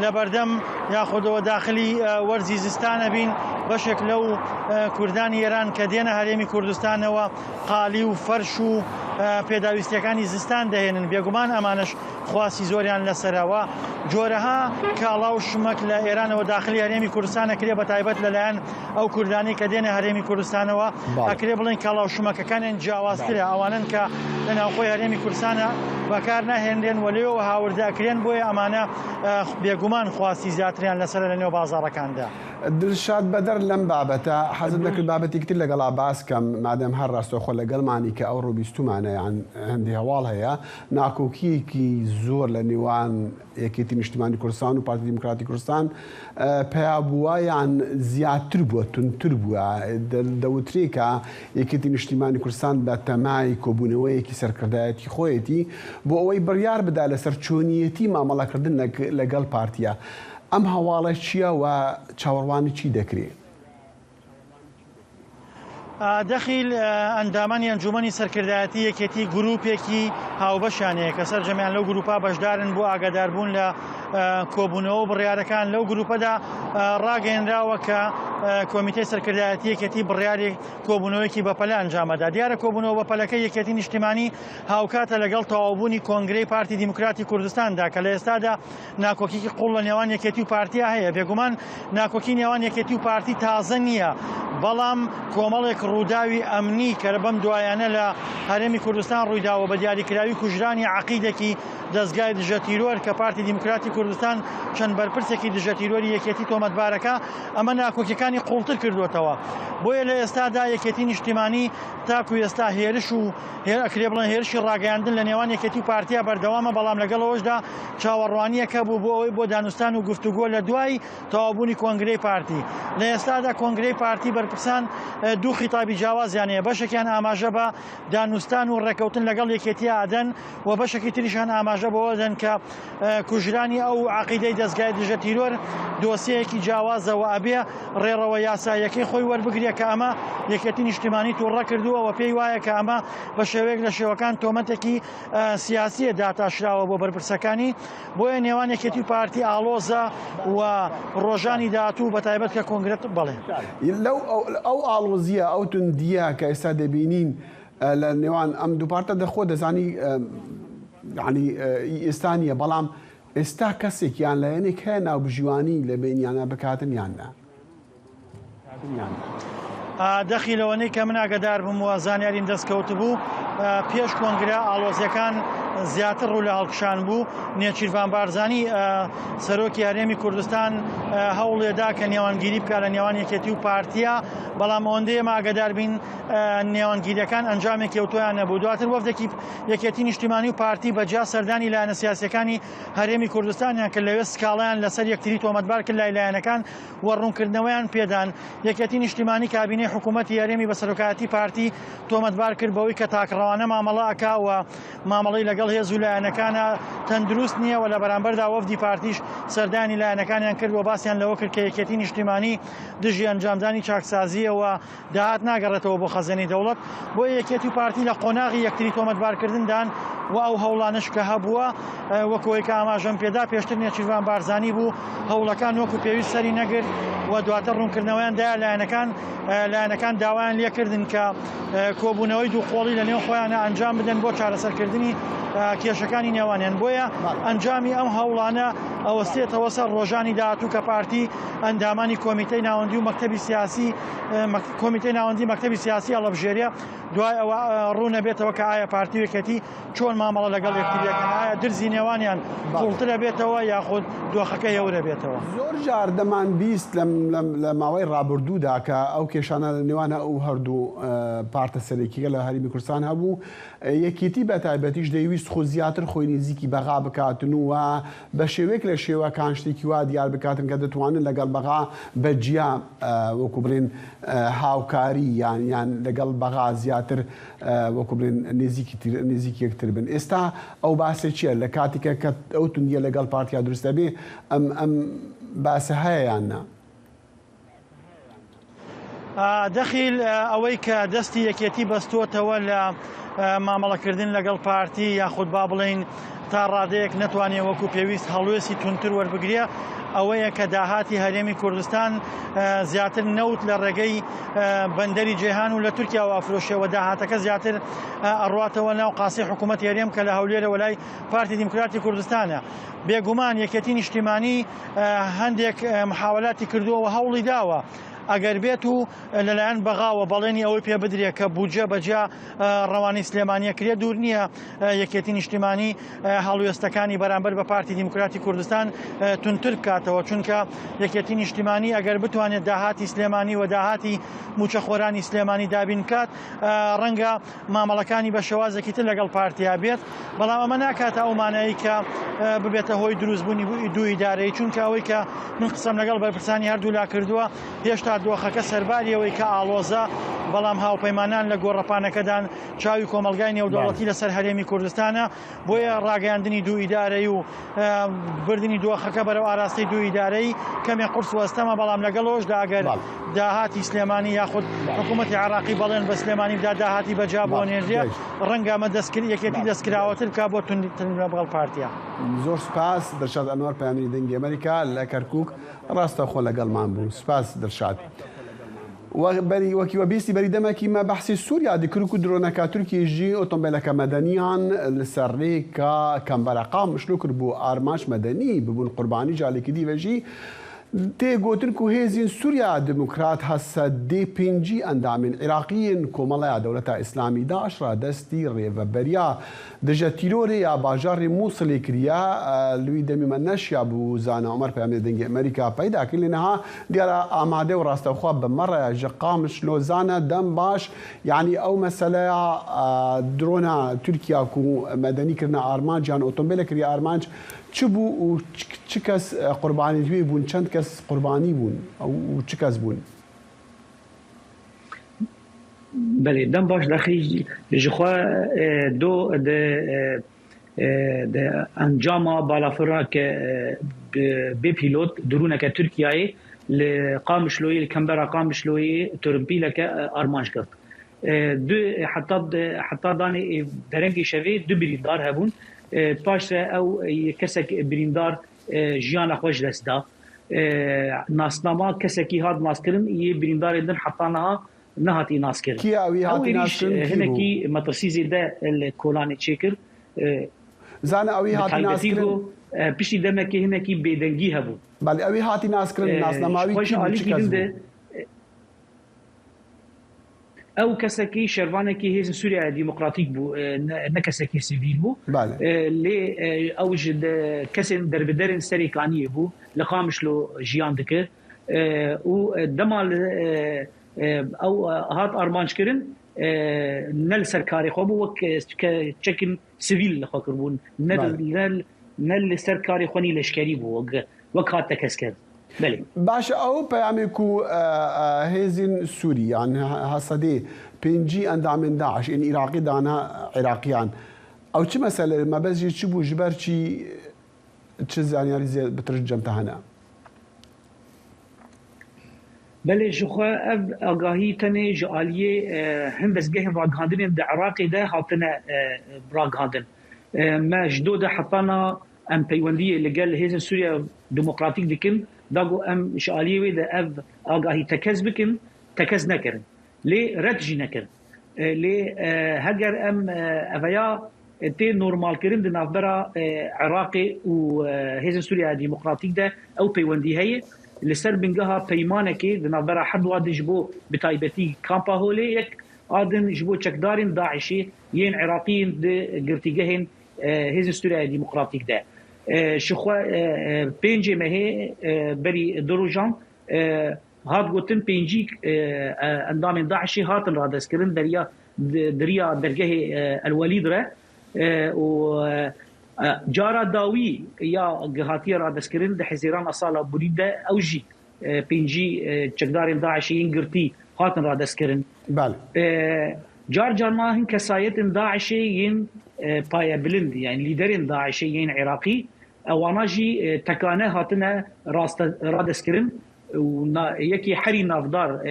لە بەردەم یاخودەوە داخلی وەرزی زستانە بین بەشێک لەو کوردانی ئێران کە دێنە هەرێمی کوردستانەوە قالی و فەرش و پێداویستیەکانی زستان دەهێنن بێگومان ئەمانش خواستی زۆریان لەسەرەوە جۆرەها کاڵا و شمەک لە ئێرانەوە داخلی هەرێمی کوردستان ئەکرێ بە تایبەت لەلایەن ئەو کوردانی کە دێنە هەرێمی کوردستانەوە ئەکرێ بڵێن کاڵا و شمەکەکانیان جیاوازترە ئەوانن کە لە ناوخۆی هەرێمی کوردستانە بەکار ناهێنرێن و لێەوە هاوردە ئەکرێن بۆیە ئەمانە بێگومان خواستی زیاتریان لەسەر لە نێو بازاڕەکاندا. دڵشاد بەدەر لەم بابەتە حەزت دەکرد بابەتێکی تر لەگەڵا باسکەم مادەم هەر ڕاستەوخۆ لەگەڵمانی کە ئەو ڕۆبیستومانە یان هەندی هەواڵ هەیە ناکۆکیەکی زۆر لە نێوان یەکێتی نیشتیمانی کوردستان و پارتی دیموکراتی کوردستان پێیابووە یان زیاتر بووە تونتر بووە دەوترێ کە یەکێتی نیشتیمانی کوردستان بە تەمای کۆبوونەوەیەکی سەرکردایەتی خۆیەتی بۆ ئەوەی بڕیار بدا لەسەر چۆنیەتی مامەڵەکردن لەگەڵ پارتیە. ئەم هەواڵە چییە و چاوەڕوانی چی دەکرێت؟ دەخیل ئەندامانی ئەنجومەنی سەرکردایەتی یەکێتی گروپێکی هاوبەشانەیە کە سەرجەمیان لەو گروپا بەشدارن بۆ ئاگاداربوون لە کۆبوونەوە و بڕیارەکان لەو گروپەدا ڕاگەیەنراوە کە کۆمیتەی سەرکردایەتی یەکێتی بڕیاری کۆبوونەوەیەکی بەپەلە ئەنجامەدا. دیارە کۆبوونەوە بەپەلەکەی یەکێتی نیشتیمانی هاوکاتە لەگەڵ تەواوبوونی کۆنگرەی پارتی دیموکراتی کوردستاندا کە لە ئێستادا ناکۆکیی قوڵ لە نێوان یەکێتی و پارتیا هەیە. بێگومان ناکۆکی نێوان یەکێتی و پارتی تازە نییە، بەڵام کۆمەڵێک ڕووداوی ئەمنی کە بەم دوایانە لە هەرێمی کوردستان ڕوویداوە بە دیاریکراوی کوژرانی عەقیدێکی دەستگای دژە تیرۆر کە پارتی دیموکراتی کوردستان چەند بەرپرسێکی دژە تیرۆری یەکێتی تۆمەتبارەکە ئەمە ناکۆکیەکانی قوڵتر کردوێتەوە. بۆیە لە ئێستادا یەکێتی نیشتیمانی تاکو ئێستا هێرش و ئەکرێ بڵێن هێرشی ڕاگەیاندن لە نێوان یەکێتی و پارتیا بەردەوامە، بەڵام لەگەڵەوەشدا چاوەڕوانیەکە بوو بۆ ئەوەی بۆ دانوستان و گفتوگۆ لە دوای تەواوبوونی کۆنگرەی پارتی. لە ئێستادا کۆنگرەی پارتی بەرپرسان دوو خیتابی جیاوازیان هەیە، بەشێکیان ئاماژە بە دانوستان و ڕێکەوتن لەگەڵ یەکێتی ئادەن و بەشێکی تریشان ئاماژە بەوە دەن کە کوژرانی ئەو عەقیدەی دەستگای دژە تیرۆر دۆسیەیەکی جیاوازەوە ئەبێ ڕێڕەوە یاساییەکەی خۆی وەربگرێ کە ئەمە یەکێتی نیشتیمانی تووڕە کردووەوە پێی وایە کە ئەمە بە شێوەیەک لە شێوەکان تۆمەتێکی سیاسیە داتاشراوە بۆ بەرپرسەکانی. بۆیە نێوان یەکێتی و پارتی ئالۆزە و ڕۆژانی داهاتوو بەتایبەت کە کۆنگرێت بڵێ لەو ئەو ئاڵۆزیە ئەو توندیە کە ئێستا دەبینین لە نێوان ئەم دوو پارتە دەخۆ دەزانی یعنی ئێستانیە، بەڵام ئێستا کەسێکیان لایەنێک هەیە ناوبژیوانی لە بینیانە بکاتن یاننا دەخیلەوەنەی کە من ئاگادار بووم و زانیاریم دەستکەوت بوو پێش کۆنگرە ئاڵۆزیەکان زیاتر ڕوو لە هەڵکشان بوو. نێچیروان بارزانی سەرۆکی هەرێمی کوردستان هەوڵێدا کە نێوانگیری بکات لە نێوان یەکێتی و پارتیا، بەڵام ئەوەندەیە ئاگادار بین نێوانگیریەکان ئەنجامێکی ئەوتۆیان نەبوو. دواتر وەفدێکی یەکێتی نیشتیمانی و پارتی بەجیا سەردانی لایەنە سیاسیەکانی هەرێمی کوردستانیان کرد، لەوێ سکاڵیان لەسەر یەکتری تۆمەتبار کرد لای لایەنەکان و ڕوونکردنەوەیان پێدان. یەکێتی نیشتیمانی کابینەی حکوومەتی هەرێمی بە سەرۆکایەتی پارتی تۆمەتبار کرد بەوەی کە تاکڕەوانە مامەڵە ئەکا و مامەڵەی لەگەڵ هێز و لایەنەکانە تەندروست نییە و لە بەرامبەردا وەفدی پارتیش سەردانی لایەنەکانیان کرد و باسییان لەوە کرد کە یەکێتی نیشتیمانی دژی ئەنجامدانی چاکسازیەوە داهات ناگەڕێتەوە بۆ خەزانەی دەوڵەت. بۆ یەکێتی و پارتی لە قۆناغی یەکتری تۆمەتبارکردندان و ئەو هەوڵانش کە هەبووە وەکەوەی کە ئاماژەم پێدا پێشتر نێچیروان بارزانی بوو هەوڵەکان وەکو پێویست سەری نەگرت و دواتر ڕوونکردنەوەیاندایە لایەنەکان داوایان لێکردن کە کۆبوونەوەی دوو قۆڵی لە نێو خۆیانە ئەنجام بدەن بۆ چارەسەرکردنی کێشەکانی نێوانیان. بۆیە ئەنجامی ئەم هەوڵانە ئەوەستێتەوە سەر ڕۆژانی داهاتوو کە پارتی ئەندامانی کۆمیتەی ناوەندی و مەکتەبی سیاسی کۆمیتەی ناوەندی مەکتەبی سیاسی هەڵەبژێریە دوای ئەوە ڕوو نەبێتەوە کە ئایا پارتی یەکێتی چۆن مامەڵە لەگەڵ یەکتریەکەن، ئایا درزی نێوانیان قوڵترە بێتەوە یاخود دۆخەکە هێورە بێتەوە. زۆر جار دەمان بیست لە ماوەی ڕابردوودا کە ئەو کێشانە لە نێوانە ئەو هەردوو پارتە سەرەکیەکە لە هەرێمی کوردستان هەبوو، یەکێتی بە تایبەتیش دەیویست خۆ زیاتر خۆی نزیکی بەغا بکاتن و بە شێوەیەک لە شێوەکان شتێکی وا دیار بکاتن کە دەتوانن لەگەڵ بەغا بەجیا وەکو بڵێن هاوکاری یان لەگەڵ بەغا زیاتر وەکو بڵێن نزیکی یەکتر بن. ئێستا ئەو باسە چییە لە کاتێکە کە ئەو توندیە لەگەڵ پارتیا دروستە بێ ئەم باسە هەیە یاننا؟ دەخیل ئەوەی کە دەستی یەکێتی بەستۆتەوە لە مامەڵەکردن لەگەڵ پارتی یاخود با بڵین تا ڕادەیەک نەتوانێت وەکو پێویست هەڵوێستی تونتر وەربگرێ ئەوەیە کە داهاتی هەرێمی کوردستان زیاتر نەوت لە ڕێگەی بەندەری جێهان و لە تورکیا و ئەفرۆشەوە داهاتەکە زیاتر ئەڕواتەوە ناو قاسی حکوومەتی هەرێم کە لە هەولێرە وەلای پارتی دیموکراتی کوردستانە. بێگومان یەکێتی نیشتیمانی هەندێک محاولاتی کردووە و هەوڵی داوە ئەگەر بێت و لەلایەن بەغاوە بەڵێنی ئەوەی پێ بدرێت کە بودجە بەجیا ڕەوانی سلێمانیە کرێ دوور نییە یەکێتی نیشتیمانی هەڵوێستەکانی بەرامبەر بە پارتی دیموکراتی کوردستان تونتر بکاتەوە، چونکە یەکێتی نیشتیمانی ئەگەر بتوانێت داهاتی سلێمانی و داهاتی موچەخۆرانی سلێمانی دابین کات ڕەنگە مامەڵەکانی بە شێوازێکی تر لەگەڵ پارتیا بێت، بەڵام ئەمە ناکاتە ئەو مانایی کە ببێتە هۆی دروستبوونی دوو ئیدارەی، چونکە ئەوەی کە من قسەم لەگەڵ بەرپرسانی هەردوو لا کردووە هێشتا دۆخەکە سەرباریەوەی کە ئاڵۆزە، بەڵام هاوپەیمانان لە گۆڕەپانەکەدان چاوی کۆمەلگای نێودەوڵەتی لەسەر هەرێمی کوردستانە، بۆیە ڕاگەیاندنی دوو ئیدارەی و بردننی دۆخەکە بەرەو ئاراستی دوو ئیدارەی کەمێک قورس وەستەمە، بەڵام لەگەڵەوەشدا ئەگەر داهاتی سلێمانی یاخود حکوومەتی عراقی بەڵێن بە سلێمانی بدا داهاتی بەجا بۆ نێژێ ڕەنگە ئەمە یەکێتی دەستکراوەتر کا بۆ توندترین بەڵ پارتیا. زۆر سپاس دەرشاد ئەنوەر پەیامی دەنگی ئەمریکا لە کەرکووک ڕاستەخۆ لەگەڵمان بوو. سپاس دەرشاد. وبيستي بريدما كيما بحثي سوريا ذكروا درونكا تركي جي اوتومبيلكا مدنيان لسريكا كمبرقا مشلو كربو ارماش مدني ببون قرباني جالي كدي وجي تي قوتنكو هيزين سوريا ديمقراط هسا دي بينجي اندامين عراقيين كومالا دولة اسلامي داعش را دستي ريفا بريا دجا تيروري يا باجار موصل كريا لوي دمي منش يا ابو زانا عمر بيعمل دنجي امريكا بايدا كلنا ديال اماده وراست خواب بمره جقامش لو زانا دم باش يعني او مساله درونا تركيا كو مدني كرنا ارمانجان اوتومبيل كريا ارمانج چبو و چکس قربانی دوی بون چند کس قربانی بون او چکس بون بله دم باش داخلی جخوا دو ده انجام بالافرا که به پیلوت درونه که ترکیه لقامشلوی الكامبرا قامشلوی ترمبیله که ارمانج کرد دو حتی دانی درنگی شوی دو بریدار هبون پاش او کسک بریندار جیان خوش دست دا ناسنامه کسکی هاد ناس کرن یه بریندار دن حتی نهاتی ناس کرن کی اوی هاتی ناس کرن هنکی مترسیزی ده الکولانی چیکر زان اوی هاتی ناس کرن پیشی دمه که هنکی بیدنگی هبو بله اوی هاتی ناس کرن ناسنامه اوی کی بچکز او کسکی شروانه که هیز سوریا دموکراتیک بو نه کسکی سیویل بو لی اوج کسین در بدرن سریکانی بو لقامش لو جیان دکه و دمال او هات ارمانج کرن نل سرکاری خو بو که چکن سیویل لخوا کربون نل سرکاری خونی لشکری بو وقت تکسکر بله باش او پیامی کو هیزین سوری يعني هصدي بينجي اندام داعش ان عراقي دانا عراقيان او چه مساله ما بس چی بو جبر چی چیز يعني ريزه بترجم تهنا بله جخوا اگاهی تنه جالیه هم بس گه راگاندن د عراقي ده هاتنه راگاندن ما جدود حطنا ام پیوندی لگل هیزن سوریا دموکراتیک دکن داغو ام شعاليه ده اف اگاهی تکز بکن تکز نکرن لی رد جی نکرن لی هگر ام اویا تی نورمال کرن ده نافبرا عراقي و هیزن سوریا دموکراتیک ده او پیوندی هی لسر بنگها پیمانه که ده نافبرا حد واد جبو بتایبتی کامپا هولی یک آدن جبو چکدارین داعشی ین عراقیین ده گرتیگهن هیزن سوریا دموکراتیک ده شخوا پنجه مهه بری دروجان هات گوتن پنجی اندام داعشی هاتن را دست کرن دریا درگه الولید را و جارا داوی یا گهاتی را دست کرن ده حزیران اصالا بریده اوجی پنجی چکدارین داعشی انگرتی هاتن را دست کرن بله جار جارما هن کسایت داعشی ین پایا بلند يعني ليدرين داعشيين عراقي اوانا جي تكانه هاتنا رادسكرن ويكي حري نافدار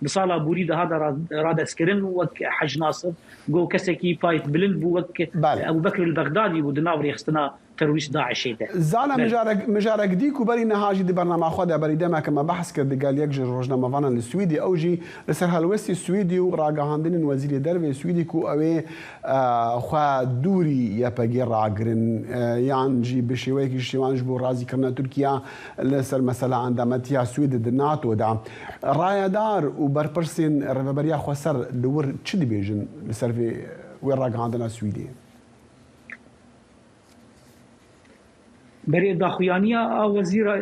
بصاله بوريده هذا رادسكرن وك حج ناصر جو كسكي بايت بلند بو وك ابو بكر البغدادي ودناوري يخستنا ترويش داعشي ده زانا مجارك ديكو بري نهاجي دي برنامج خدا بري دما كما بحث كد قال يكجر روجنا مفانا السويدي اوجي لسر هالوستي السويدي وراغاندن وزير دربي السويدي كو اوي خوا دوري يا باغي راغرن يانجي بشويك شيوانج بو رازي كرنا تركيا لسر مثلا عندما تيا سويد الناتو دا رايا دار وبربرسين رفبريا خسر دور تشدي بيجن لسر في وين راغاندن السويدي برای داخویانیا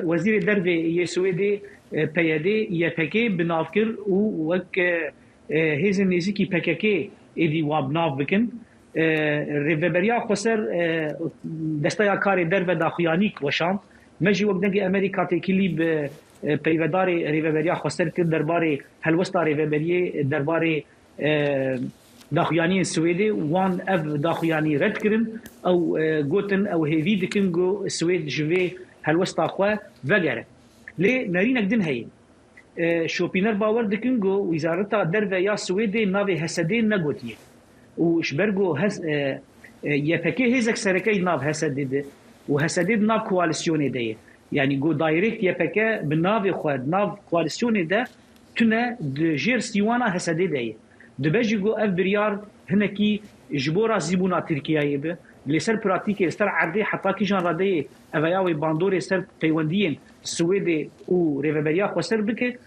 وزیر دربی سوئدی پیاده یپکی بناف کر و وک هیزن نزیکی پککی ایدی واب ناف بکن ریوبریا خسر دستای کار درب داخویانی وشان مجی وقت دنگ امریکا تکیلی به پیودار ریوبریا خسر کر درباره هلوستا ریوبریه درباره داخویانی سوئدی وان اف داخویانی رد کرن او گوتن او هیوی دکن گو سوئد جوی هلوستا خوا وگره لی نرینک دن هی شوپینر باور دکن گو وزارتا درو یا سوئدی ناوی حسدین نگوتیه و شبرگو یپکی هزک سرکی ناو حسدید و حسدید ناو کوالیسیونی ده یعنی گو دایرکت یپکی بناوی خود ناو کوالیسیونی ده تونه جير سيوانا هسدي داي دبجيغو اف بريار هنكي جبورا زيبونا تركيا به لسر براتيكي لسر عردي حتى كي جان رادي افياوي باندوري سر تايوانديين سويدي و ريفبريا خو سر بك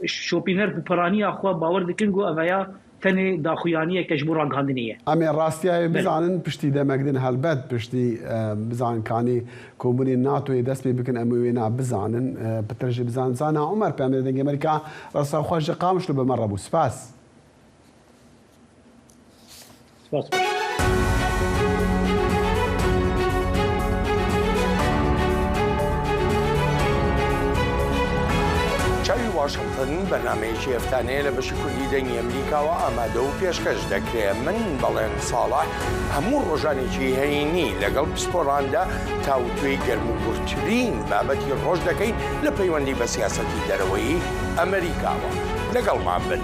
شوبينر ببرانيا خو باور دكنغو افيا تني داخويانيه كجبورا غاندنيه امي راستيا بزانن بشتي دمكدن هالبت بشتي بزان كاني كوموني ناتو يدس بكن اموينا بزانن بترجي بزان زانا عمر بامي دنج امريكا راسا خوش قامش له بمره بو سباس چاوی واشنگتن بەرنامەیەکی هەفتانەیە لە بەشی کوردی دەنگی ئەمریکاوە ئامادە و پێشکەش دەکرێت من بەڵێن ساڵح هەموو ڕۆژانێکی هەینی لەگەڵ پسپۆراندا تاوتوێی گەرموگورترین بابەتی ڕۆژ دەکەین لە پەیوەندی بە سیاسەتی دەرەوەی ئەمریکاوە لەگەڵمان بن.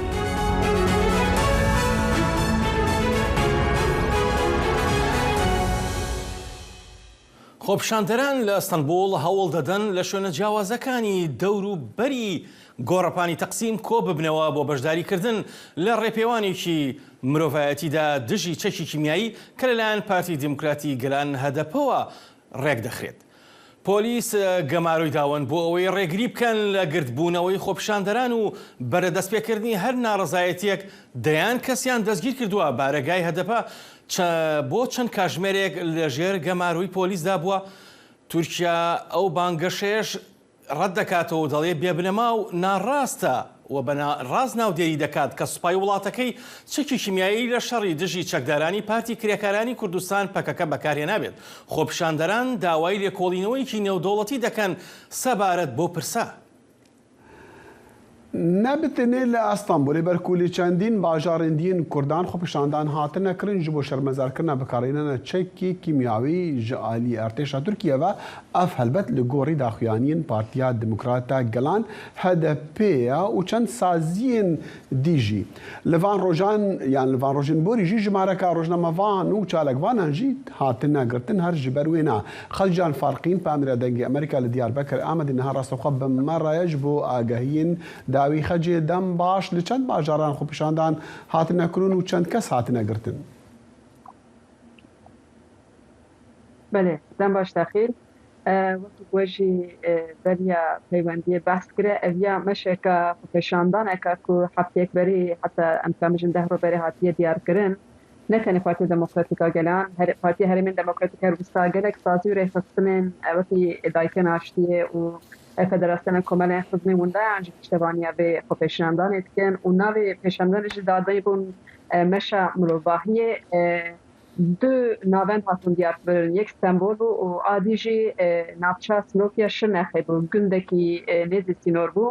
خۆپیشاندەران لە ئەستەنبوڵ هەوڵ دەدەن لە شوێنە جیاوازەکانی دەور و بەری گۆڕەپانی تەقسیم کۆ ببنەوە بۆ بەشداریکردن لە ڕێپێوانێکی مرۆڤایەتیدا دژی چەکی کیمیایی کە لەلایەن پارتی دیموکراتی گەلان هەدەپەوە ڕێک دەخرێت. پۆلیس گەماروی داوەن بۆ ئەوەی ڕێگری بکەن لە گرتبوونەوەی خۆپیشاندەران و بەرەدەستپێکردنی هەر ناڕزایەتیەک دەیان کەسیان دەستگیر کردووە. بارەگای هەدەپە بۆ چەند کاژمێرێک لەژێر گەماروی پۆلیسدا بووە. تورکیا ئەو بانگەشەیەش ڕەت دەکاتەوە و دەڵێ بێبنەما و ناڕاستە و بە ڕاست ناودێری دەکات کە سوپای وڵاتەکەی چەکی کیمیایی لە شەڕی دژی چەکدارانی پارتی کرێکارانی کوردستان پەکەکە بەکارهێنابێت. خۆپیشاندەران داوای لێکۆڵینەوەیکی نێودەوڵەتی دەکەن سەبارەت بۆ پرسە. نەبتنێ لە ئەستانبولی بەرکولی چەندین باژارێندین کوردان خۆپیشاندان هاتنە کرنج بۆ شەرمەزارکردنا بەکارهێنانە چەکی کیمیاوی ji alî ارتێشا تورکیەوە ئەف هەلبەت li gorî daxuyaniyên Partiya Demokrata Gelan HDPya û çend saziyên dî jî li van rojan yan li van rojên borî jî jimareka rojnamevan û çalekvanan jî hatine girtin her ji ber wê na. Xelcan Farqîn Pamira dengê Amerîka li Diyarbekir Amedê niha rastexwe bi meraya ji bo agahiyên داوی خەجێ دەم باش لە چەند باژاران خۆپیشاندان هاتنە کرون و چەند کەس هاتنە گرتن. بەێ دەم باش داخیر وەکی گۆژی بەریە پەیوەندیە باس کرە ئەڤیا مەشێکە خۆپیشاندانێکە و هەفتێک بەری حتا ئەمکامژن دەهڕۆ بەرێ هاتیە دیارکردن نەتەنێ پارتی دموکراتیکا گەلان پارتی هەرێمین دموکراتیکا هەربستا gelek سازی و rêxistinên wekî dayikên aştiyê û Federasyona Komelên Xizmê Wendayan ji piştevaniya vê xwepêşandanê dikin û navê pêşandanê jî dadibûn meşa mirovahiyê du navend hatun diyarkirin yek Stenbol bû û adî jî navçe Silofya Şirnexê bû gundekî nêzî sînor bû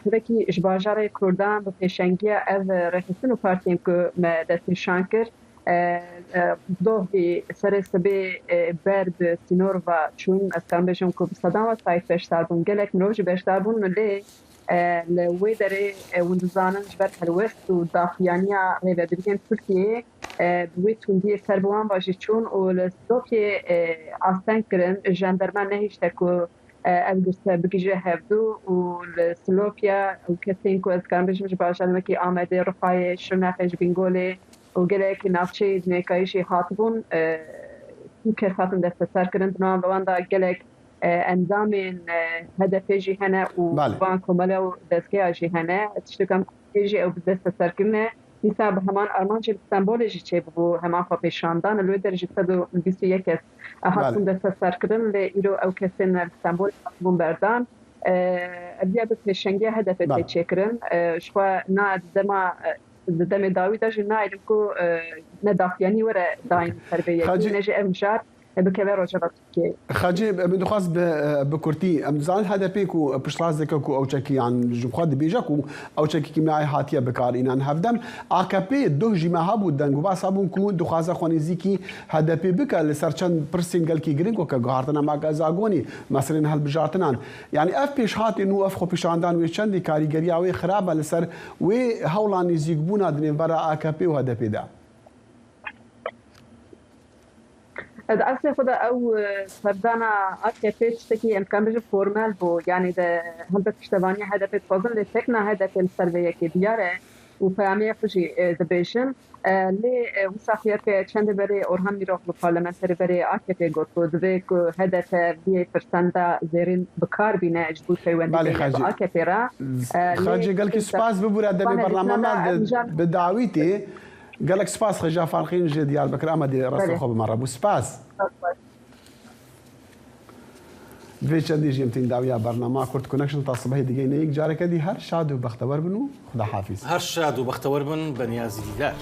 tirekî ji bajarê Kurdan bi pêşengiya ev rêxistin û partiyên ku me destnîşan kir dohî serê sibê ber bi sînorva çûn ez kan bêjim ku bi sedan ve sayî beşdar bûn gelek mirov jî beşdar bûn lê li wê derê hûn dizanin ji ber helwest û daxuyaniya rêvebirgên Tirkiyeyê bi wê tundiyê ser bi wan ve jî çûn û li Silofyê asteng kirin jandarma nehîşte ku ev girse bigije hevdû û li Silofya ew kesên ku ez kan bêjim ji bajarê wekî Amedê Rifayê Şirnexê ji Bingolê û gelek navçeyê dinêkayî jî hatibûn kes hatin desteserkirin bi wan da gelek endamên HDP jî hene û van komela û destgeha jî hene tiştekam jî ew bi desteserkirinê dîsa bi heman armancê li Stenbolê jî çêbû heman xwepêşandan li wê derê jî 121 kes hatibûn desteserkirin lê îro ew kesên li Stenbolê hatibûn berdan eviya bi pêşengiya HDP tê çêkirin ji xwe na dema demê dawî de jî naîlim ku ne daxuyanî were dayîn serbêyekî ne jî ev mijar bikeve rojava Tirkiyeyê. Xecê min dixwast bi Kurtî em dizanin HDP ku piştrast dike ku ew çekî yan ji xwe dibêje ku ew çekî kîmyayê hatiye bikarînan hevdem AKP doh jî me hebû deng û bas hebûn ku dixwaze xwe nêzîkî HDP bike li ser çend pirsên gelkî giring weke guhartina magazagonî meselên hilbijartinan yanî ev pêşhatên û ev xwepêşandan wê çendî karîgeriya wê xirab e li ser wê hewla nêzîkbûna di nêvbera AKP û HDP de. دعسه خدا او فردانا AKP تشتكي امكان بجي فورمال بو يعني ده هلبة تشتبانية هدف تفضل لتكنا هدف السربية كبيرة وفهمية خشي دبيشن لي وساخيات چند بري اورهان میروخ بالبرلمانتري بري AKP قلتو دويك هدف 2% زيرين بكار بينا اجبو فيوان AKP را خاجي قال لك سباس ببورا دمي برنامج بدعويتي قال لك سباس خجا فارقين جي ديال بكر امدي راس خو مره بو سباس دوی چندی جیمتین داویا برنامه کورت کانکشن تا صبح دیگه نیک جاره کدی هر شاد و بختور بنو خدا حافظ هر شاد و بختور بن بنیازی دیدار